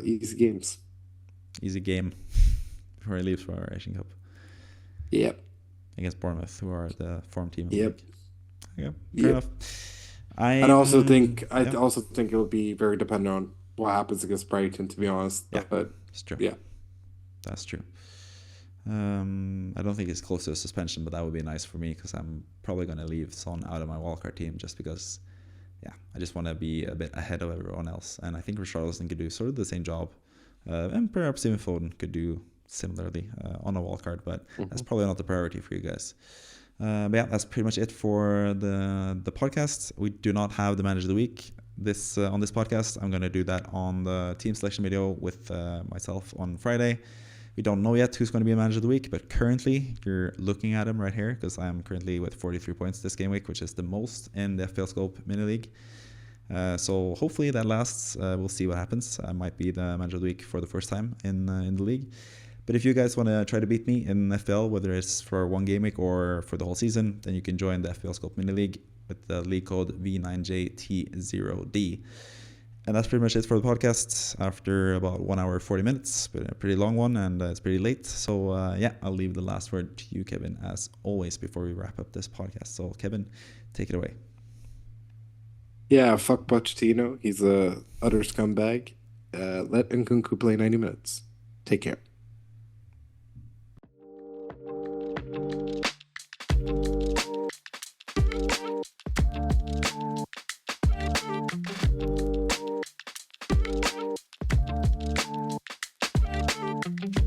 Speaker 2: easy games.
Speaker 1: Easy game before he leaves for our Asian Cup.
Speaker 2: Yep.
Speaker 1: Against Bournemouth, who are the form team.
Speaker 2: Yep.
Speaker 1: Yeah, fair enough. I
Speaker 2: also think it'll be very dependent on what happens against Brighton, to be honest.
Speaker 1: Yeah,
Speaker 2: but
Speaker 1: it's true.
Speaker 2: Yeah,
Speaker 1: that's true. I don't think it's close to a suspension, but that would be nice for me because I'm probably going to leave Son out of my wildcard team just because, I just want to be a bit ahead of everyone else. And I think Richarlison could do sort of the same job. And perhaps even Foden could do similarly on a wildcard, but that's probably not the priority for you guys. But yeah, that's pretty much it for the podcast. We do not have the manager of the week on this podcast. I'm going to do that on the team selection video with myself on Friday. We don't know yet who's going to be a manager of the week, but currently you're looking at him right here because I'm currently with 43 points this game week, which is the most in the FPL Scope mini league. So hopefully that lasts. We'll see what happens. I might be the manager of the week for the first time in the league. But if you guys want to try to beat me in FPL, whether it's for one game week or for the whole season, then you can join the FPL Scope mini league with the league code V9JT0D. And that's pretty much it for the podcast after about 1 hour 40 minutes, but a pretty long one, and it's pretty late. So yeah, I'll leave the last word to you, Kevin, as always, before we wrap up this podcast. So Kevin, take it away.
Speaker 2: Yeah, fuck Pochettino. He's a utter scumbag. Let Nkunku play 90 minutes. Take care.